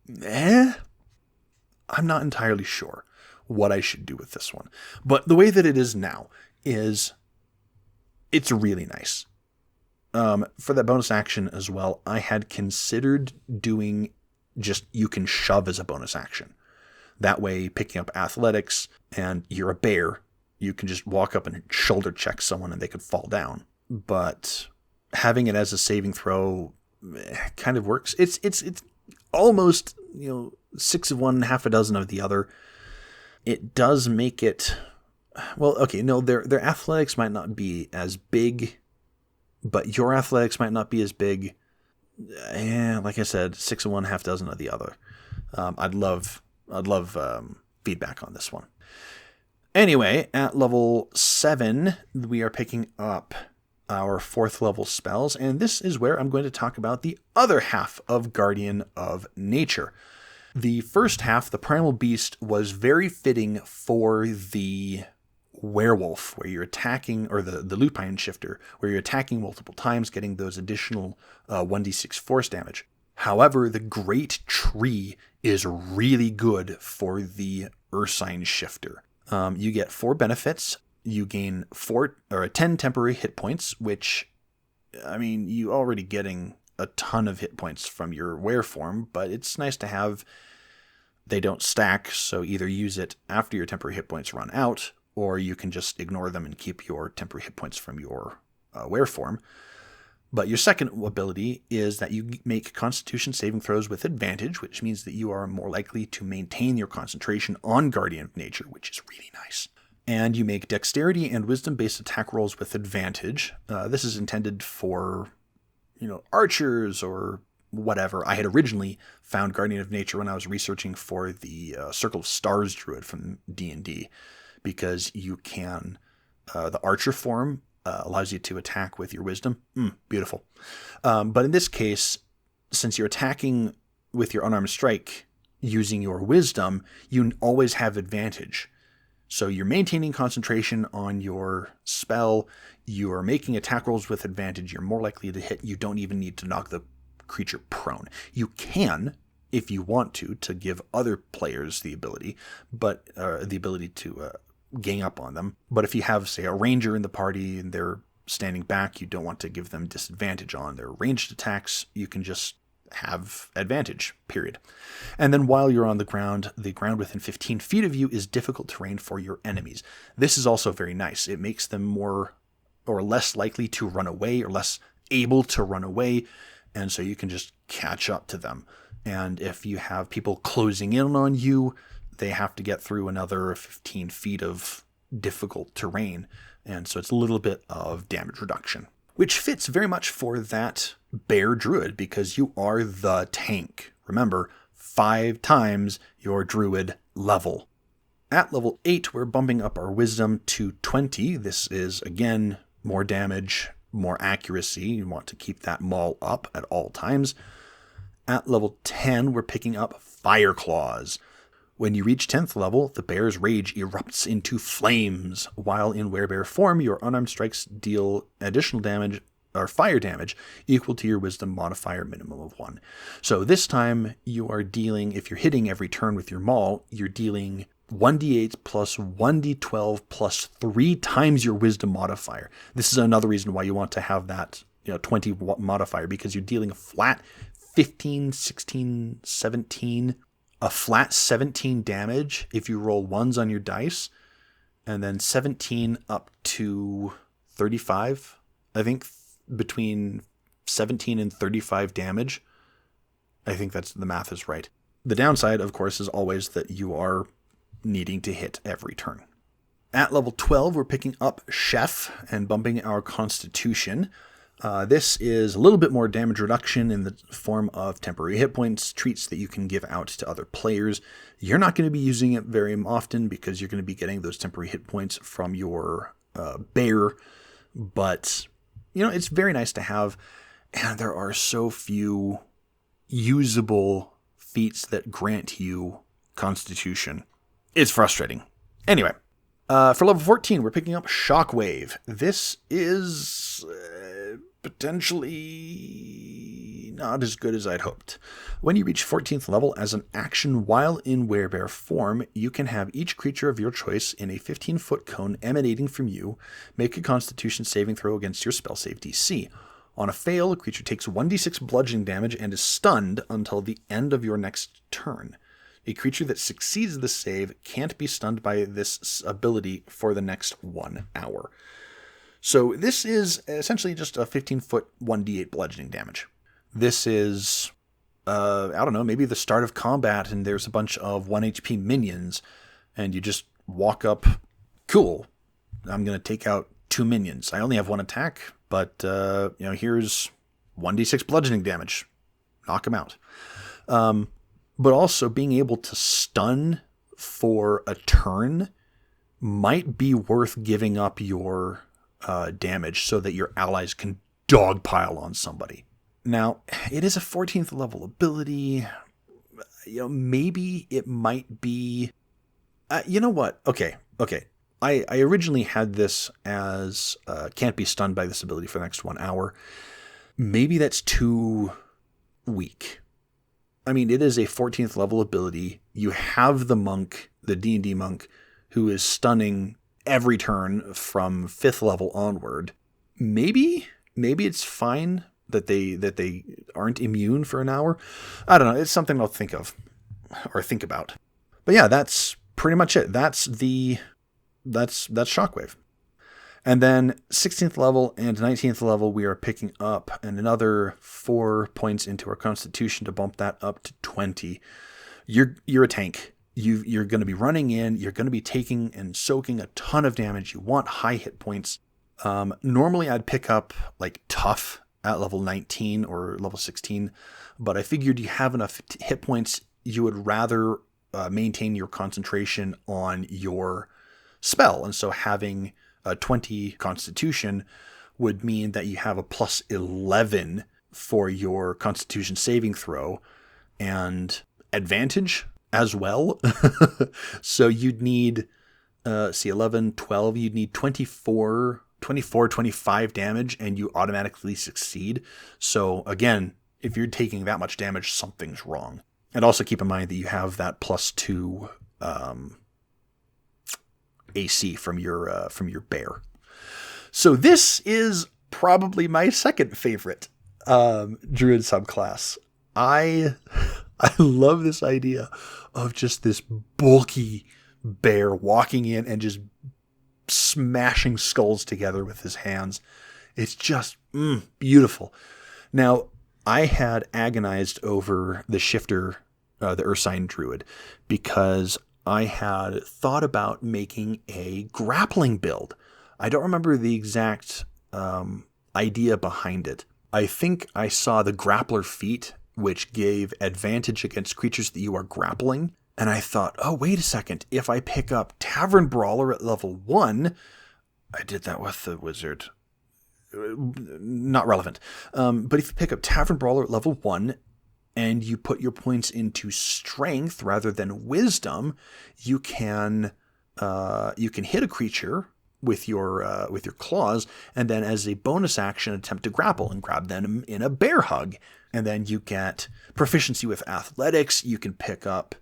Speaker 1: I'm not entirely sure what I should do with this one. But the way that it is now is it's really nice. For that bonus action as well, I had considered doing just you can shove as a bonus action. That way, picking up athletics, and you're a bear, you can just walk up and shoulder check someone and they could fall down. But having it as a saving throw kind of works. It's almost, 6 of one, half a dozen of the other. It does make it, well, okay, no, their athletics might not be as big, but your athletics might not be as big. Like I said, 6 of one, half dozen of the other. I'd love feedback on this one. Anyway, at level 7, we are picking up our 4th level spells, and this is where I'm going to talk about the other half of Guardian of Nature. The first half, the Primal Beast, was very fitting for the werewolf, where you're attacking, or the Lupine shifter, where you're attacking multiple times, getting those additional 1d6 force damage. However, the Great Tree is really good for the Ursine shifter. You get 4 benefits. You gain 10 temporary hit points, which, I mean, you already getting a ton of hit points from your were form, but it's nice to have. They don't stack, so either use it after your temporary hit points run out, or you can just ignore them and keep your temporary hit points from your were form. But your second ability is that you make Constitution saving throws with advantage, which means that you are more likely to maintain your concentration on Guardian of Nature, which is really nice. And you make Dexterity and Wisdom-based attack rolls with advantage. This is intended for, archers or whatever. I had originally found Guardian of Nature when I was researching for the Circle of Stars Druid from D&D, because you can, the archer form allows you to attack with your wisdom. Beautiful. But in this case, since you're attacking with your unarmed strike using your wisdom, you always have advantage. So you're maintaining concentration on your spell. You are making attack rolls with advantage. You're more likely to hit. You don't even need to knock the creature prone. You can, if you want to give other players the ability, but the ability to gang up on them. But if you have, say, a ranger in the party and they're standing back, you don't want to give them disadvantage on their ranged attacks. You can just have advantage, period. And then while you're on the ground within 15 feet of you is difficult terrain for your enemies. This is also very nice. It makes them more or less likely to run away or less able to run away. And so you can just catch up to them. And if you have people closing in on you, they have to get through another 15 feet of difficult terrain. And so it's a little bit of damage reduction, which fits very much for that bear druid because you are the tank. Remember, 5 times your druid level. At level 8, we're bumping up our wisdom to 20. This is, again, more damage, more accuracy. You want to keep that maul up at all times. At level 10, we're picking up fire claws. When you reach 10th level, the bear's rage erupts into flames. While in werebear form, your unarmed strikes deal additional damage or fire damage equal to your wisdom modifier minimum of 1. So this time you are dealing, if you're hitting every turn with your maul, you're dealing 1d8 plus 1d12 plus 3 times your wisdom modifier. This is another reason why you want to have that 20 modifier, because you're dealing a flat 15, 16, 17, a flat 17 damage if you roll 1s on your dice, and then 17 up to 35. I think between 17 and 35 damage. I think that's the math is right. The downside, of course, is always that you are needing to hit every turn. At level 12, we're picking up Chef and bumping our Constitution. This is a little bit more damage reduction in the form of temporary hit points, treats that you can give out to other players. You're not going to be using it very often because you're going to be getting those temporary hit points from your bear, but it's very nice to have, and there are so few usable feats that grant you Constitution. It's frustrating. Anyway, for level 14, we're picking up Shockwave. This is potentially not as good as I'd hoped. When you reach 14th level, as an action while in werebear form, you can have each creature of your choice in a 15-foot cone emanating from you make a Constitution saving throw against your spell save DC. On a fail, a creature takes 1d6 bludgeoning damage and is stunned until the end of your next turn. A creature that succeeds the save can't be stunned by this ability for the next 1 hour. So this is essentially just a 15-foot 1d8 bludgeoning damage. This is, maybe the start of combat and there's a bunch of 1 HP minions and you just walk up, cool, I'm going to take out 2 minions. I only have 1 attack, but, here's 1d6 bludgeoning damage. Knock them out. But also being able to stun for a turn might be worth giving up your damage so that your allies can dogpile on somebody. Now, it is a 14th level ability. Maybe it might be... you know what? Okay. I originally had this as can't be stunned by this ability for the next 1 hour. Maybe that's too weak. I mean, it is a 14th level ability. You have the monk, the D&D monk, who is stunning every turn from 5th level onward. Maybe it's fine that they aren't immune for an hour. I don't know. It's something I'll think of or think about. But yeah, that's pretty much it. That's Shockwave. And then 16th level and 19th level, we are picking up another 4 points into our Constitution to bump that up to 20. You're a tank. You're going to be running in. You're going to be taking and soaking a ton of damage. You want high hit points. Normally, I'd pick up like Tough at level 19 or level 16, but I figured you have enough hit points. You would rather maintain your concentration on your spell, and so having a 20 Constitution would mean that you have a plus 11 for your Constitution saving throw and advantage as well. So you'd need, 11, 12, you'd need 24, 25 damage and you automatically succeed. So again, if you're taking that much damage, something's wrong. And also keep in mind that you have that plus 2 AC from your bear. So this is probably my second favorite druid subclass. I love this idea of just this bulky bear walking in and just smashing skulls together with his hands. It's just beautiful. Now, I had agonized over the shifter, the Ursine Druid, because I had thought about making a grappling build. I don't remember the exact idea behind it. I think I saw the grappler feat, which gave advantage against creatures that you are grappling. And I thought, oh, wait a second. If I pick up Tavern Brawler at level 1, I did that with the wizard. Not relevant. But if you pick up Tavern Brawler at level 1, and you put your points into strength rather than wisdom, you can hit a creature with your claws, and then as a bonus action attempt to grapple and grab them in a bear hug. And then you get proficiency with athletics. You can pick up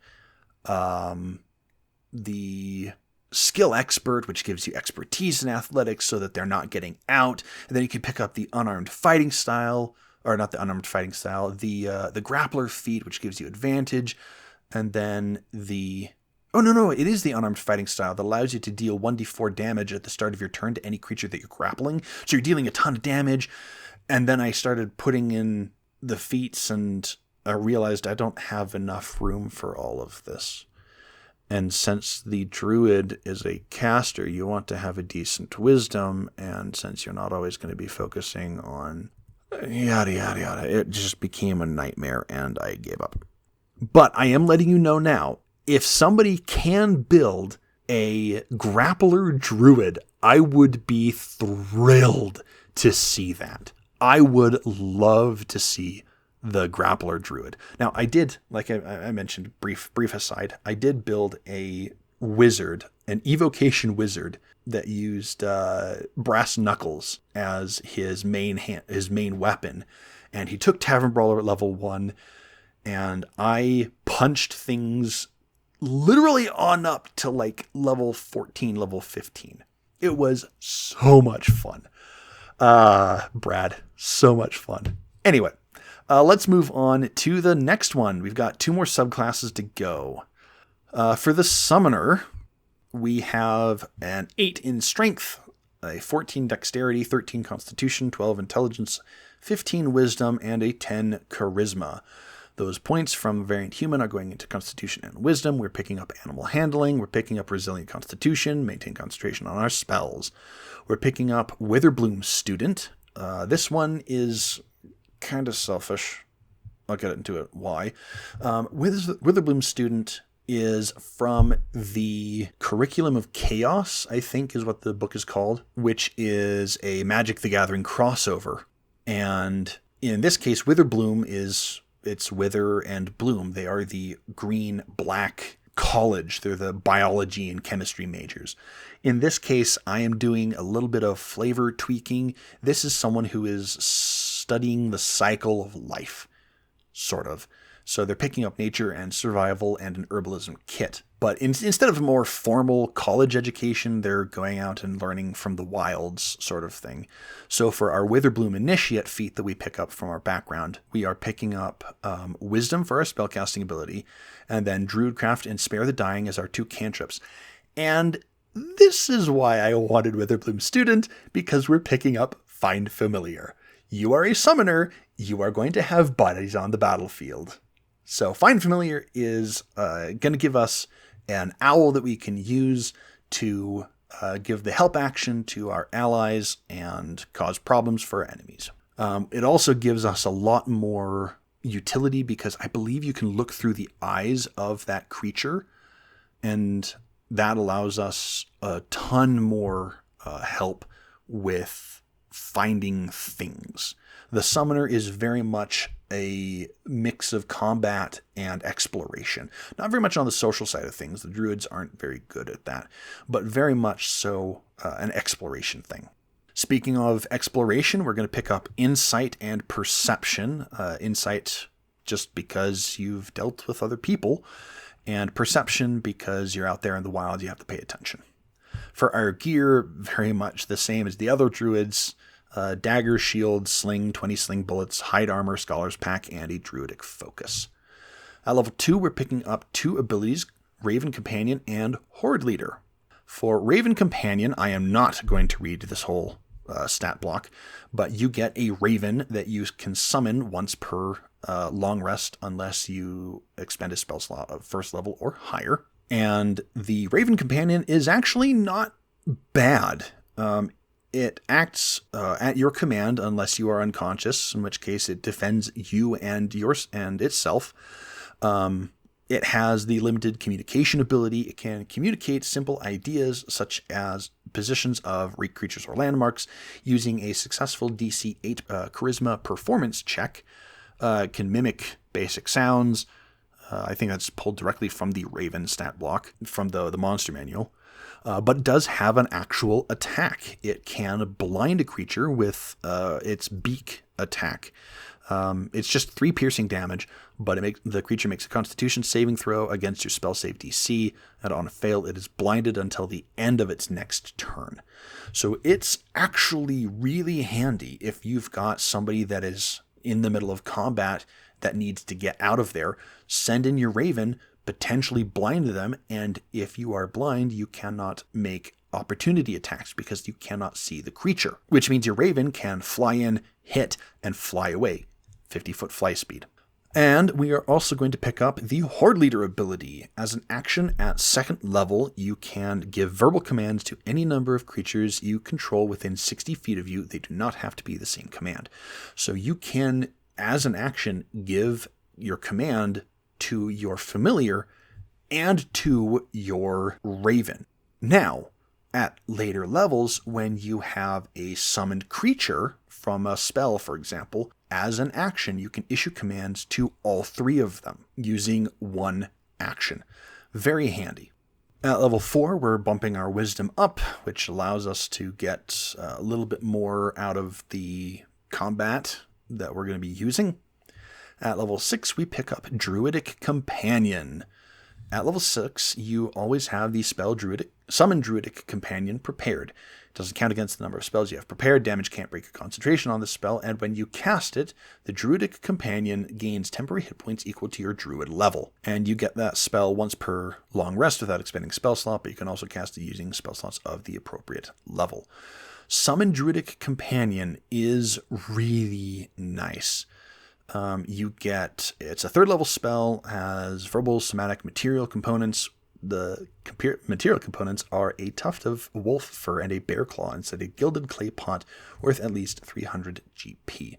Speaker 1: the skill expert, which gives you expertise in athletics so that they're not getting out. And then you can pick up the unarmed fighting style. Or not the unarmed fighting style, the grappler feat, which gives you advantage, and then it is the unarmed fighting style that allows you to deal 1d4 damage at the start of your turn to any creature that you're grappling. So you're dealing a ton of damage, and then I started putting in the feats, and I realized I don't have enough room for all of this. And since the druid is a caster, you want to have a decent wisdom, and since you're not always going to be focusing on yada, yada, yada. It just became a nightmare and I gave up. But I am letting you know now, if somebody can build a grappler druid, I would be thrilled to see that. I would love to see the grappler druid. Now, I did, like I mentioned, brief aside, I did build a wizard, an evocation wizard that used brass knuckles as his main weapon, and he took Tavern Brawler at level 1, and I punched things literally on up to like level 14, level 15. It was so much fun. Brad, so much fun. Anyway, let's move on to the next one. We've got 2 more subclasses to go. For the summoner, we have an 8 in strength, a 14 dexterity, 13 constitution, 12 intelligence, 15 wisdom, and a 10 charisma. Those points from variant human are going into constitution and wisdom. We're picking up animal handling. We're picking up resilient constitution, maintain concentration on our spells. We're picking up Witherbloom student. This one is kind of selfish. I'll get into it why. Witherbloom student is from the Curriculum of Chaos, I think is what the book is called, which is a Magic the Gathering crossover. And in this case, Witherbloom it's Wither and Bloom. They are the green-black college. They're the biology and chemistry majors. In this case, I am doing a little bit of flavor tweaking. This is someone who is studying the cycle of life, sort of. So they're picking up nature and survival and an herbalism kit. But instead of a more formal college education, they're going out and learning from the wilds sort of thing. So for our Witherbloom Initiate feat that we pick up from our background, we are picking up Wisdom for our spellcasting ability, and then Druidcraft and Spare the Dying as our 2 cantrips. And this is why I wanted Witherbloom Student, because we're picking up Find Familiar. You are a summoner, you are going to have buddies on the battlefield. So Find Familiar is going to give us an owl that we can use to give the help action to our allies and cause problems for our enemies. It also gives us a lot more utility because I believe you can look through the eyes of that creature, and that allows us a ton more help with finding things. The summoner is very much a mix of combat and exploration. Not very much on the social side of things. The druids aren't very good at that, but very much so an exploration thing. Speaking of exploration, we're going to pick up Insight and Perception. Insight just because you've dealt with other people, and Perception because you're out there in the wild, you have to pay attention. For our gear, very much the same as the other druids. Dagger, shield, sling, 20 sling bullets, hide armor, scholar's pack, and a druidic focus. At level 2, we're picking up 2 abilities, Raven Companion and Horde Leader. For Raven Companion, I am not going to read this whole stat block, but you get a Raven that you can summon once per long rest unless you expend a spell slot of 1st level or higher. And the Raven Companion is actually not bad. It acts at your command unless you are unconscious, in which case it defends you and itself. It has the limited communication ability. It can communicate simple ideas such as positions of creatures or landmarks using a successful DC 8 charisma performance check. Can mimic basic sounds. I think that's pulled directly from the Raven stat block from the monster manual. But does have an actual attack. It can blind a creature with its beak attack. It's just 3 piercing damage, but the creature makes a Constitution saving throw against your spell save DC, and on a fail, it is blinded until the end of its next turn. So it's actually really handy if you've got somebody that is in the middle of combat that needs to get out of there. Send in your Raven, potentially blind them, and if you are blind, you cannot make opportunity attacks because you cannot see the creature, which means your Raven can fly in, hit, and fly away. 50-foot fly speed. And we are also going to pick up the Horde Leader ability. As an action at 2nd level, you can give verbal commands to any number of creatures you control within 60 feet of you. They do not have to be the same command. So you can, as an action, give your command to your familiar and to your Raven. Now, at later levels, when you have a summoned creature from a spell, for example, as an action, you can issue commands to all 3 of them using 1 action. Very handy. At level 4, we're bumping our wisdom up, which allows us to get a little bit more out of the combat that we're going to be using. At level 6, we pick up Druidic Companion. At level 6, you always have the spell Summon Druidic Companion prepared. It doesn't count against the number of spells you have prepared. Damage can't break a concentration on this spell, and when you cast it, the Druidic Companion gains temporary hit points equal to your Druid level. And you get that spell once per long rest without expending spell slot, but you can also cast it using spell slots of the appropriate level. Summon Druidic Companion is really nice. It's a 3rd level spell, has verbal, somatic, material components. The material components are a tuft of wolf fur and a bear claw inside a gilded clay pot worth at least 300 GP.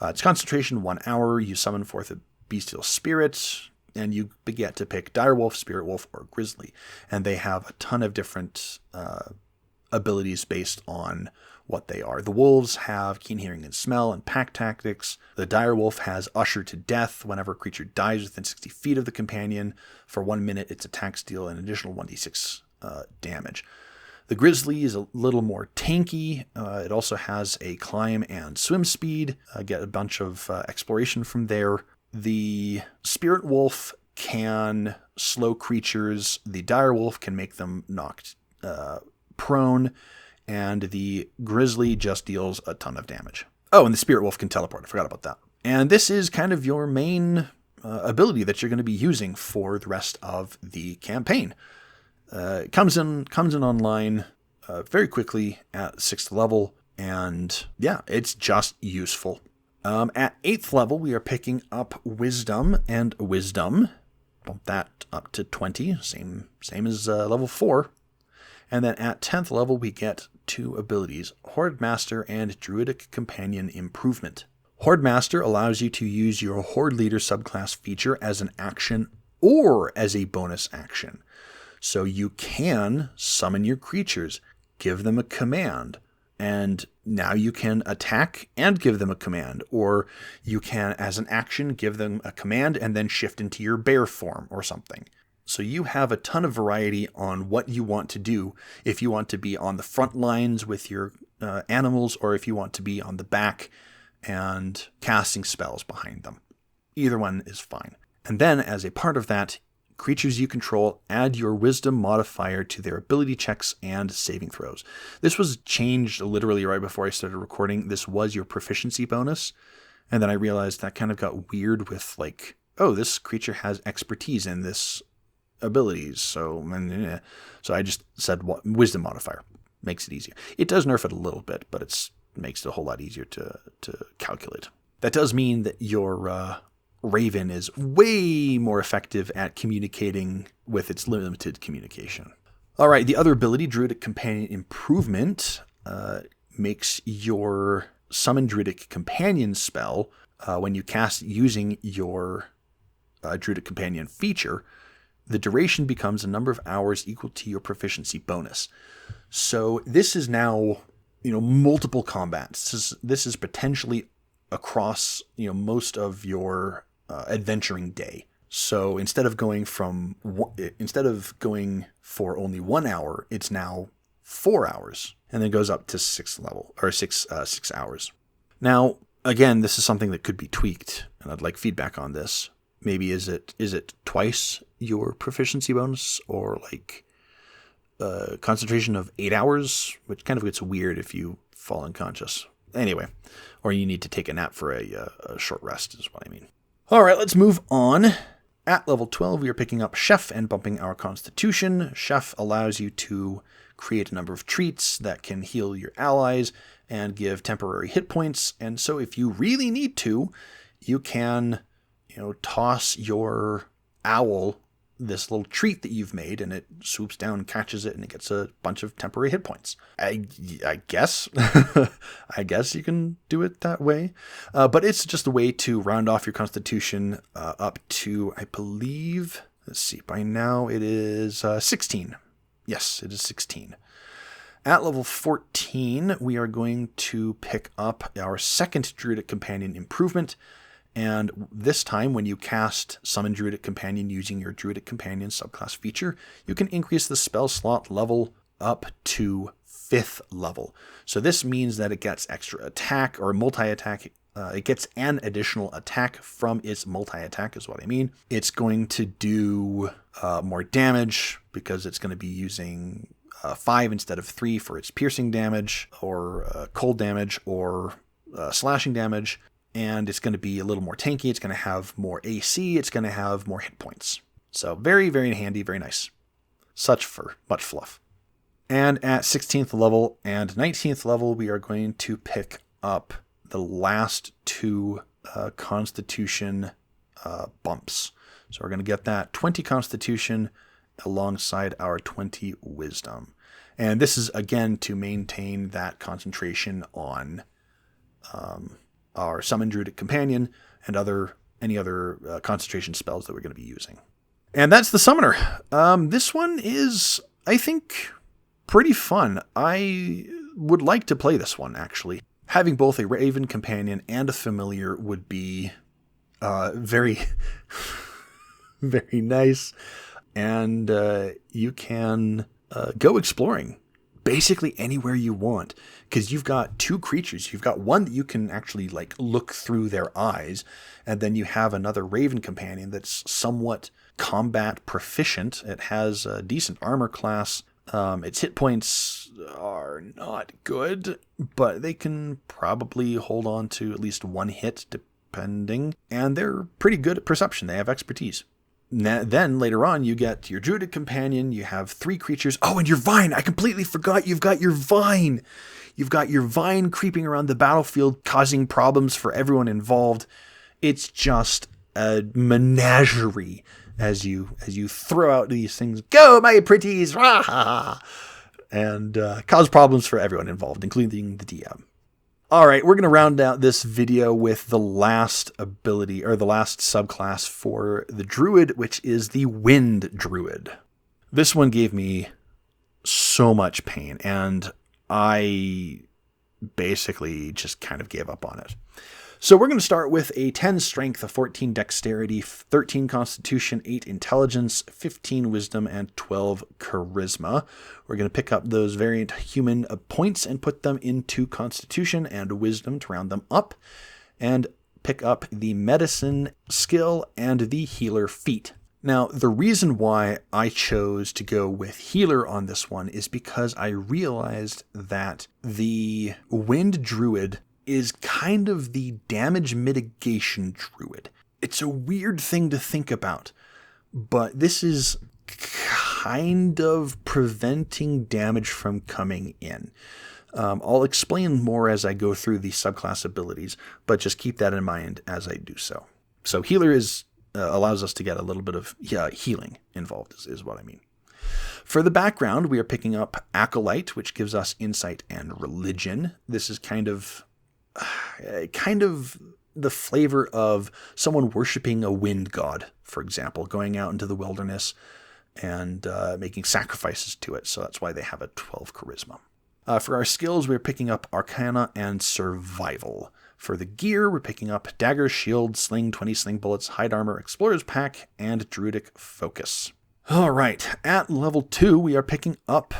Speaker 1: Its concentration 1 hour. You summon forth a bestial spirit, and you get to pick direwolf, spirit wolf, or grizzly. And they have a ton of different abilities based on what they are. The wolves have keen hearing and smell and pack tactics. The direwolf has usher to death. Whenever a creature dies within 60 feet of the companion, for 1 minute, its attacks deal an additional 1d6 damage. The grizzly is a little more tanky. It also has a climb and swim speed. Get a bunch of exploration from there. the Spirit Wolf can slow creatures, the Dire Wolf can make them knocked prone, and the Grizzly just deals a ton of damage. Oh, and the Spirit Wolf can teleport. I forgot about that. And this is kind of your main ability that you're going to be using for the rest of the campaign. It comes in online very quickly at 6th level, and yeah, it's just useful. At 8th level, we are picking up Wisdom and Wisdom. Bump that up to 20, same as level 4. And then at 10th level, we get 2 abilities, Horde Master and Druidic Companion Improvement. Horde Master allows you to use your Horde Leader subclass feature as an action or as a bonus action. So you can summon your creatures, give them a command, and now you can attack and give them a command. Or you can, as an action, give them a command and then shift into your bear form or something. So you have a ton of variety on what you want to do. If you want to be on the front lines with your animals, or if you want to be on the back and casting spells behind them. Either one is fine. And then, as a part of that, creatures you control add your wisdom modifier to their ability checks and saving throws. This was changed literally right before I started recording. This was your proficiency bonus. And then I realized that kind of got weird with like, oh, this creature has expertise in this abilities. So I just said wisdom modifier. Makes it easier. It does nerf it a little bit, but it makes it a whole lot easier to calculate. That does mean that your Raven is way more effective at communicating with its limited communication. All right, the other ability, Druidic Companion Improvement, makes your Summon Druidic Companion spell, when you cast using your Druidic Companion feature, the duration becomes a number of hours equal to your proficiency bonus. So this is now, multiple combats. This is potentially across, most of your adventuring day. So instead of going for only 1 hour, it's now 4 hours, and then goes up to 6th level or 6 hours. Now, again, this is something that could be tweaked, and I'd like feedback on this. Maybe is it twice your proficiency bonus, or like concentration of 8 hours, which kind of gets weird if you fall unconscious. Anyway, or you need to take a nap for a short rest is what I mean. All right, let's move on. At level 12, we are picking up Chef and bumping our Constitution. Chef allows you to create a number of treats that can heal your allies and give temporary hit points. And so if you really need to, you can toss your owl this little treat that you've made, and it swoops down, catches it, and it gets a bunch of temporary hit points. I guess I guess you can do it that way, but it's just a way to round off your Constitution up to, I believe, let's see, by now it is 16. Yes, it is 16. At level 14, we are going to pick up our second Druidic Companion Improvement. And this time, when you cast Summon Druidic Companion using your Druidic Companion subclass feature, you can increase the spell slot level up to 5th level. So this means that it gets extra attack or multi-attack. It gets an additional attack from its multi-attack is what I mean. It's going to do more damage because it's going to be using 5 instead of 3 for its piercing damage or cold damage or slashing damage. And it's going to be a little more tanky. It's going to have more AC. It's going to have more hit points. So very, very handy, very nice. Much fluff. And at 16th level and 19th level, we are going to pick up the last 2 Constitution bumps. So we're going to get that 20 Constitution alongside our 20 Wisdom. And this is, again, to maintain that concentration on our Summon Druidic Companion and any other concentration spells that we're going to be using. And that's the Summoner. This one is, I think, pretty fun. I would like to play this one, actually. Having both a Raven Companion and a Familiar would be very, very nice. And you can go exploring basically anywhere you want, because you've got two creatures. You've got one that you can actually like look through their eyes, and then you have another Raven companion that's somewhat combat proficient. It has a decent armor class. Its hit points are not good, but they can probably hold on to at least one hit depending, and they're pretty good at perception. They have expertise. Then later on, you get your Druid companion. You have three creatures. Oh, and your vine. I completely forgot you've got your vine. You've got your vine creeping around the battlefield, causing problems for everyone involved. It's just a menagerie as you throw out these things. Go, my pretties! Rah! And cause problems for everyone involved, including the DM. All right, we're going to round out this video with the last ability, or the last subclass for the Druid, which is the Wind Druid. This one gave me so much pain, and I basically just kind of gave up on it. So we're going to start with a 10 strength, a 14 dexterity, 13 constitution, 8 intelligence, 15 wisdom, and 12 charisma. We're going to pick up those variant human points and put them into constitution and wisdom to round them up, and pick up the medicine skill and the healer feat. Now, the reason why I chose to go with healer on this one is because I realized that the Wind Druid is kind of the damage mitigation druid. It's a weird thing to think about, but this is kind of preventing damage from coming in. I'll explain more as I go through the subclass abilities, but just keep that in mind as I do so. So healer allows us to get a little bit of healing involved, is what I mean. For the background, we are picking up Acolyte, which gives us insight and religion. This is kind of the flavor of someone worshiping a wind god, for example, going out into the wilderness and making sacrifices to it. So that's why they have a 12 charisma. For our skills, we're picking up Arcana and Survival. For the gear, we're picking up Dagger, Shield, Sling, 20 Sling Bullets, Hide Armor, Explorer's Pack, and Druidic Focus. All right, at level 2, we are picking up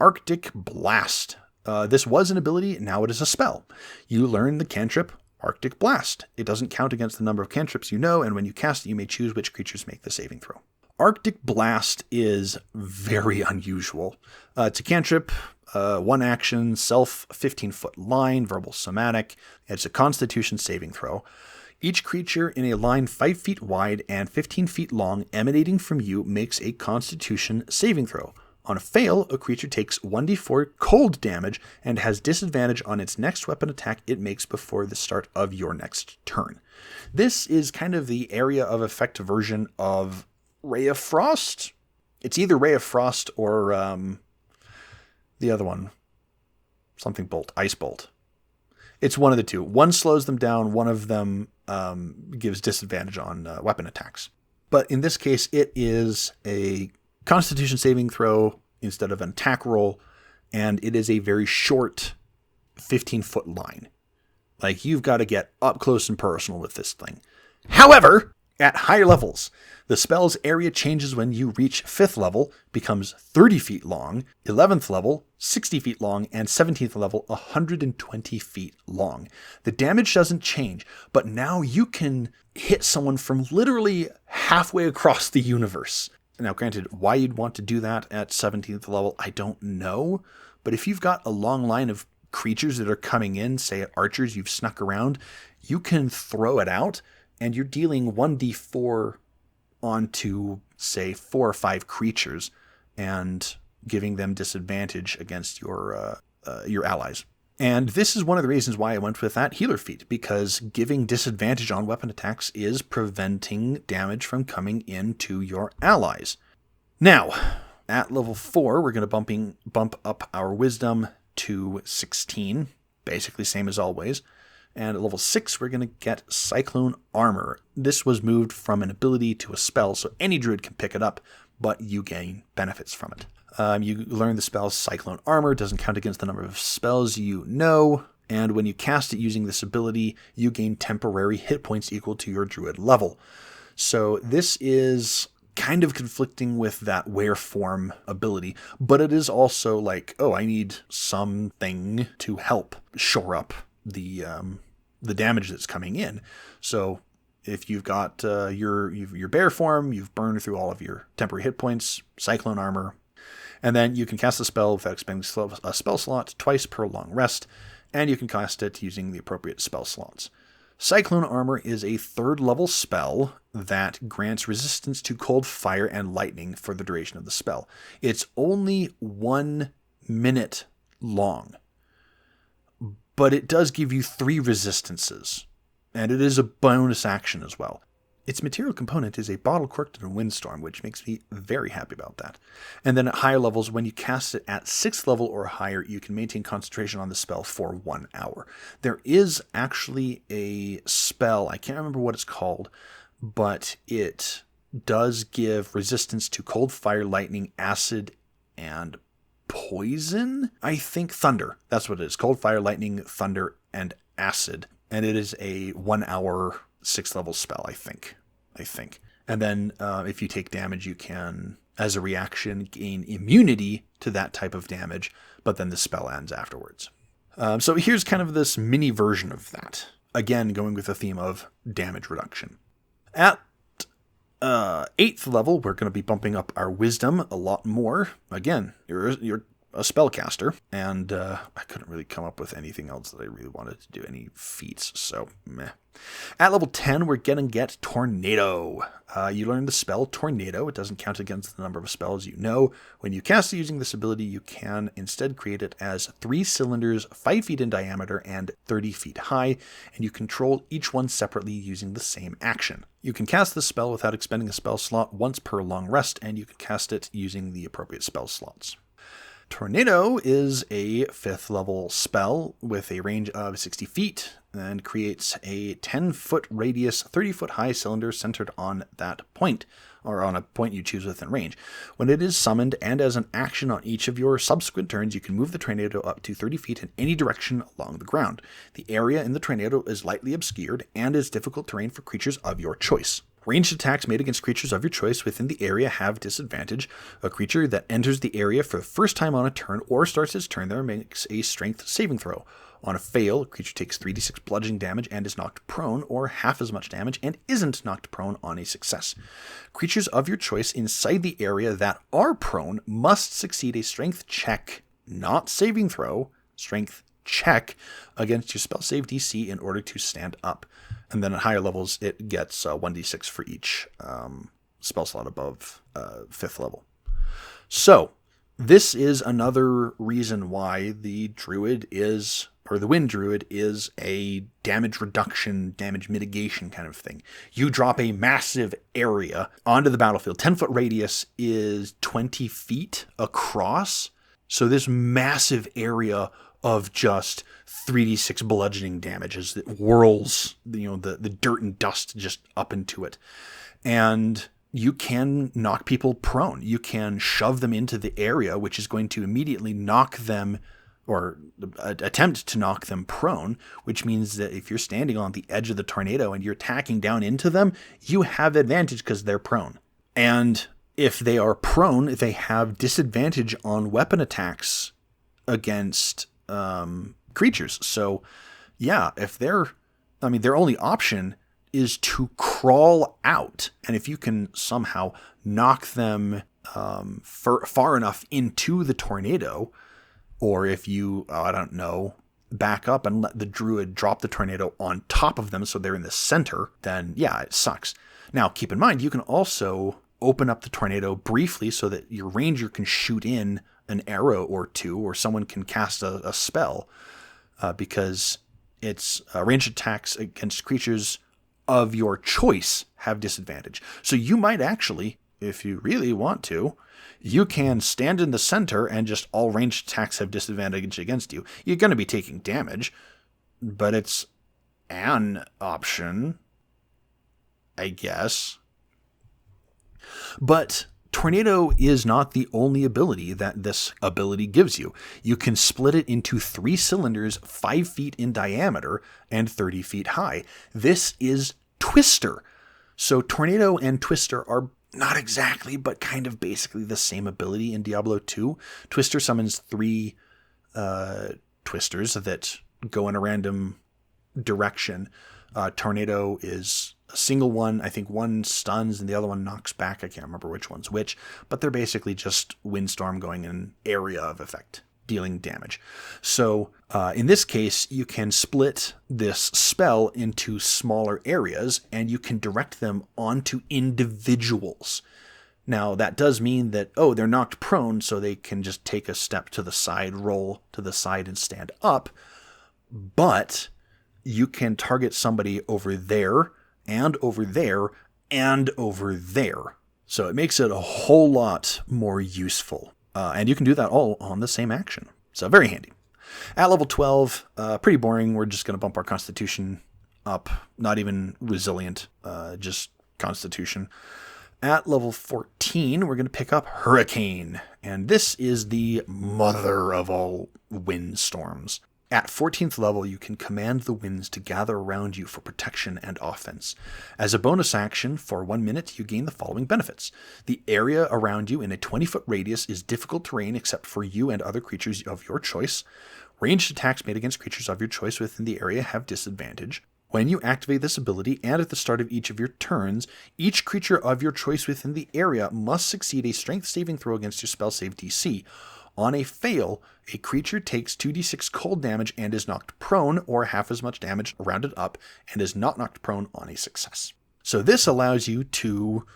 Speaker 1: Arctic Blast. This was an ability, now it is a spell. You learn the cantrip Arctic Blast. It doesn't count against the number of cantrips you know, and when you cast it, you may choose which creatures make the saving throw. Arctic Blast is very unusual. It's a cantrip, one action, self 15-foot line, verbal somatic. It's a constitution saving throw. Each creature in a line 5 feet wide and 15 feet long emanating from you makes a constitution saving throw. On a fail, a creature takes 1d4 cold damage and has disadvantage on its next weapon attack it makes before the start of your next turn. This is kind of the area of effect version of Ray of Frost. It's either Ray of Frost or the other one. Something Bolt. Ice Bolt. It's one of the two. One slows them down, one of them gives disadvantage on weapon attacks. But in this case, it is a Constitution saving throw instead of an attack roll, and it is a very short 15-foot line. Like, you've got to get up close and personal with this thing. However, at higher levels, the spell's area changes when you reach 5th level, becomes 30 feet long, 11th level, 60 feet long, and 17th level, 120 feet long. The damage doesn't change, but now you can hit someone from literally halfway across the universe. Now, granted, why you'd want to do that at 17th level, I don't know. But if you've got a long line of creatures that are coming in, say archers you've snuck around, you can throw it out, and you're dealing 1d4 onto, say, 4 or 5 creatures, and giving them disadvantage against your allies. And this is one of the reasons why I went with that healer feat, because giving disadvantage on weapon attacks is preventing damage from coming into your allies. Now, at level 4, we're going to bump up our wisdom to 16, basically same as always. And at level 6, we're going to get Cyclone Armor. This was moved from an ability to a spell, so any druid can pick it up, but you gain benefits from it. You learn the spell Cyclone Armor. Doesn't count against the number of spells you know. And when you cast it using this ability, you gain temporary hit points equal to your druid level. So this is kind of conflicting with that wear form ability, but it is also like, oh, I need something to help shore up the damage that's coming in. So if you've got your bear form, you've burned through all of your temporary hit points, cyclone armor, and then you can cast the spell without expending a spell slot twice per long rest, and you can cast it using the appropriate spell slots. Cyclone Armor is a 3rd level spell that grants resistance to cold, fire, and lightning for the duration of the spell. It's only 1 minute long, but it does give you 3 resistances, and it is a bonus action as well. Its material component is a bottle corked in a windstorm, which makes me very happy about that. And then at higher levels, when you cast it at 6th level or higher, you can maintain concentration on the spell for 1 hour. There is actually a spell, I can't remember what it's called, but it does give resistance to cold, fire, lightning, acid, and poison? I think thunder. That's what it is. Cold, fire, lightning, thunder, and acid. And it is a 1 hour 6th level spell, I think. And then if you take damage, you can, as a reaction, gain immunity to that type of damage, but then the spell ends afterwards. So here's kind of this mini version of that. Again, going with the theme of damage reduction. At 8th level, we're going to be bumping up our wisdom a lot more. Again, you're a spellcaster, and I couldn't really come up with anything else that I really wanted to do, any feats, so meh. At level 10, we're going to get Tornado. You learn the spell Tornado. It doesn't count against the number of spells you know. When you cast it using this ability, you can instead create it as 3 cylinders, 5 feet in diameter and 30 feet high, and you control each one separately using the same action. You can cast this spell without expending a spell slot once per long rest, and you can cast it using the appropriate spell slots. Tornado is a 5th level spell with a range of 60 feet and creates a 10-foot radius, 30-foot high cylinder centered on that point, or on a point you choose within range. When it is summoned and as an action on each of your subsequent turns, you can move the tornado up to 30 feet in any direction along the ground. The area in the tornado is lightly obscured and is difficult terrain for creatures of your choice. Ranged attacks made against creatures of your choice within the area have disadvantage. A creature that enters the area for the first time on a turn or starts its turn there makes a strength saving throw. On a fail, a creature takes 3d6 bludgeoning damage and is knocked prone, or half as much damage and isn't knocked prone on a success. Creatures of your choice inside the area that are prone must succeed a strength check, not saving throw, strength check against your spell save DC in order to stand up. And then at higher levels, it gets 1d6 for each spell slot above 5th level. So, this is another reason why the Druid is, or the Wind Druid is a damage reduction, damage mitigation kind of thing. You drop a massive area onto the battlefield. 10-foot radius is 20 feet across. So this massive area of just 3d6 bludgeoning damage as it whirls, the dirt and dust just up into it. And you can knock people prone. You can shove them into the area, which is going to immediately knock them, or attempt to knock them prone, which means that if you're standing on the edge of the tornado and you're attacking down into them, you have advantage because they're prone. And if they are prone, they have disadvantage on weapon attacks against creatures. So yeah, if their only option is to crawl out, and if you can somehow knock them far enough into the tornado, or if you, back up and let the Druid drop the tornado on top of them so they're in the center, then yeah, it sucks. Now, keep in mind, you can also open up the tornado briefly so that your ranger can shoot in an arrow or two, or someone can cast a spell, because it's ranged attacks against creatures of your choice have disadvantage. So you might actually, if you really want to, you can stand in the center and just all ranged attacks have disadvantage against you. You're going to be taking damage, but it's an option, I guess. But Tornado is not the only ability that this ability gives you. You can split it into 3 cylinders, 5 feet in diameter and 30 feet high. This is Twister. So Tornado and Twister are not exactly, but kind of basically the same ability in Diablo 2. Twister summons 3 twisters that go in a random direction. Tornado is a single one. I think one stuns and the other one knocks back. I can't remember which one's which, but they're basically just windstorm going in an area of effect, dealing damage. So in this case, you can split this spell into smaller areas and you can direct them onto individuals. Now, that does mean that, they're knocked prone, so they can just take a step to the side, roll to the side, and stand up. But you can target somebody over there, and over there, and over there. So it makes it a whole lot more useful. And you can do that all on the same action. So very handy. At level 12, pretty boring. We're just going to bump our Constitution up. Not even resilient, just Constitution. At level 14, we're going to pick up Hurricane. And this is the mother of all windstorms. At 14th level, you can command the winds to gather around you for protection and offense. As a bonus action, for 1 minute, you gain the following benefits. The area around you in a 20-foot radius is difficult terrain except for you and other creatures of your choice. Ranged attacks made against creatures of your choice within the area have disadvantage. When you activate this ability, and at the start of each of your turns, each creature of your choice within the area must succeed a strength saving throw against your spell save DC. On a fail, a creature takes 2d6 cold damage and is knocked prone, or half as much damage rounded up, and is not knocked prone on a success. So this allows you to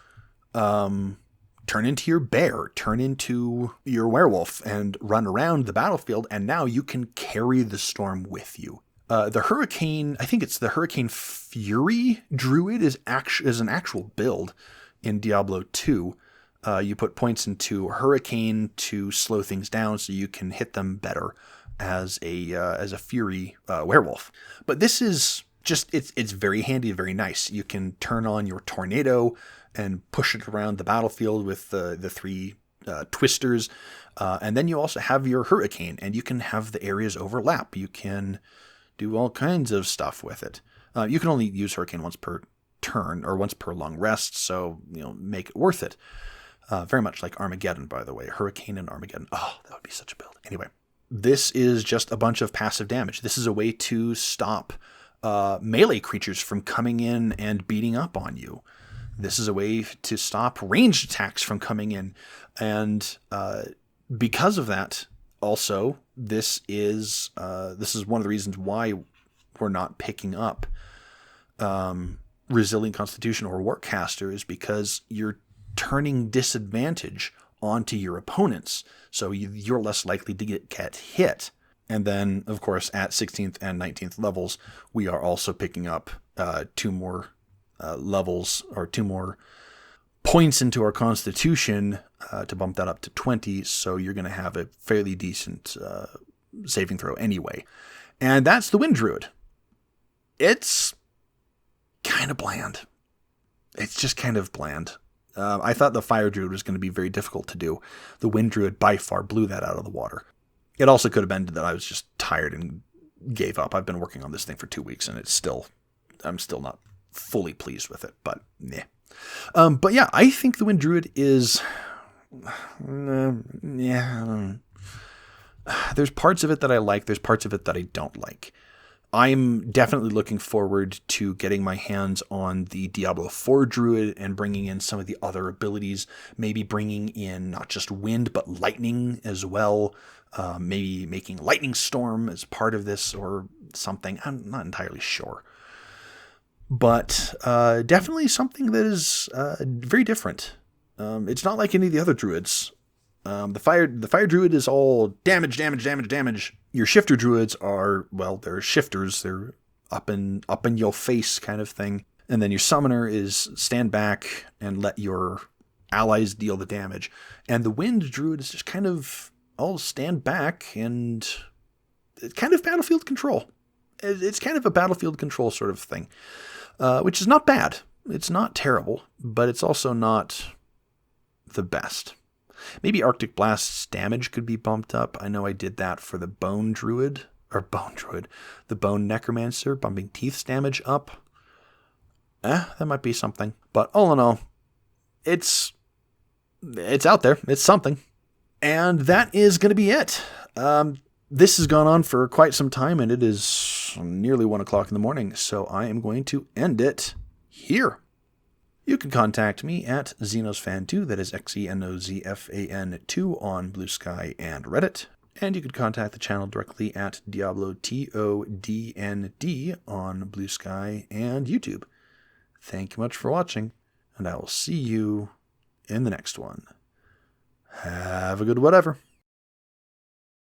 Speaker 1: turn into your bear, turn into your werewolf, and run around the battlefield, and now you can carry the storm with you. The Hurricane, I think it's the Hurricane Fury Druid is an actual build in Diablo 2. You put points into Hurricane to slow things down so you can hit them better as a Fury werewolf. But this is just, it's very handy and very nice. You can turn on your Tornado and push it around the battlefield with the 3 twisters. And then you also have your Hurricane, and you can have the areas overlap. You can do all kinds of stuff with it. You can only use Hurricane once per turn or once per long rest, so make it worth it. Very much like Armageddon, by the way. Hurricane and Armageddon. Oh, that would be such a build. Anyway, this is just a bunch of passive damage. This is a way to stop melee creatures from coming in and beating up on you. This is a way to stop ranged attacks from coming in. And because of that, also, this is one of the reasons why we're not picking up Resilient Constitution or Warcaster, is because you're turning disadvantage onto your opponents, so you're less likely to get hit. And then, of course, at 16th and 19th levels, we are also picking up 2 more levels, or 2 more points into our Constitution to bump that up to 20, so you're going to have a fairly decent saving throw anyway. And that's the Wind Druid. It's kind of bland. It's just kind of bland. I thought the Fire Druid was going to be very difficult to do. The Wind Druid by far blew that out of the water. It also could have been that I was just tired and gave up. I've been working on this thing for 2 weeks, and I'm still not fully pleased with it, but yeah. But yeah, I think the Wind Druid is, there's parts of it that I like, there's parts of it that I don't like. I'm definitely looking forward to getting my hands on the Diablo 4 Druid and bringing in some of the other abilities, maybe bringing in not just wind, but lightning as well. Maybe making Lightning Storm as part of this or something. I'm not entirely sure. But definitely something that is very different. It's not like any of the other druids. The fire druid is all damage. Your shifter druids are, well, they're shifters. They're up in your face kind of thing. And then your summoner is stand back and let your allies deal the damage. And the wind druid is just kind of all stand back and kind of battlefield control. It's kind of a battlefield control sort of thing, which is not bad. It's not terrible, but it's also not the best. Maybe Arctic Blast's damage could be bumped up. I know I did that for the the Bone Necromancer, bumping Teeth's damage up. That might be something. But all in all, it's out there. It's something. And that is going to be it. This has gone on for quite some time, and it is nearly 1 o'clock in the morning, so I am going to end it here. You can contact me at XenosFan2, that is XENOZFAN2 on Blue Sky and Reddit. And you could contact the channel directly at Diablo TODND on Blue Sky and YouTube. Thank you much for watching, and I will see you in the next one. Have a good whatever.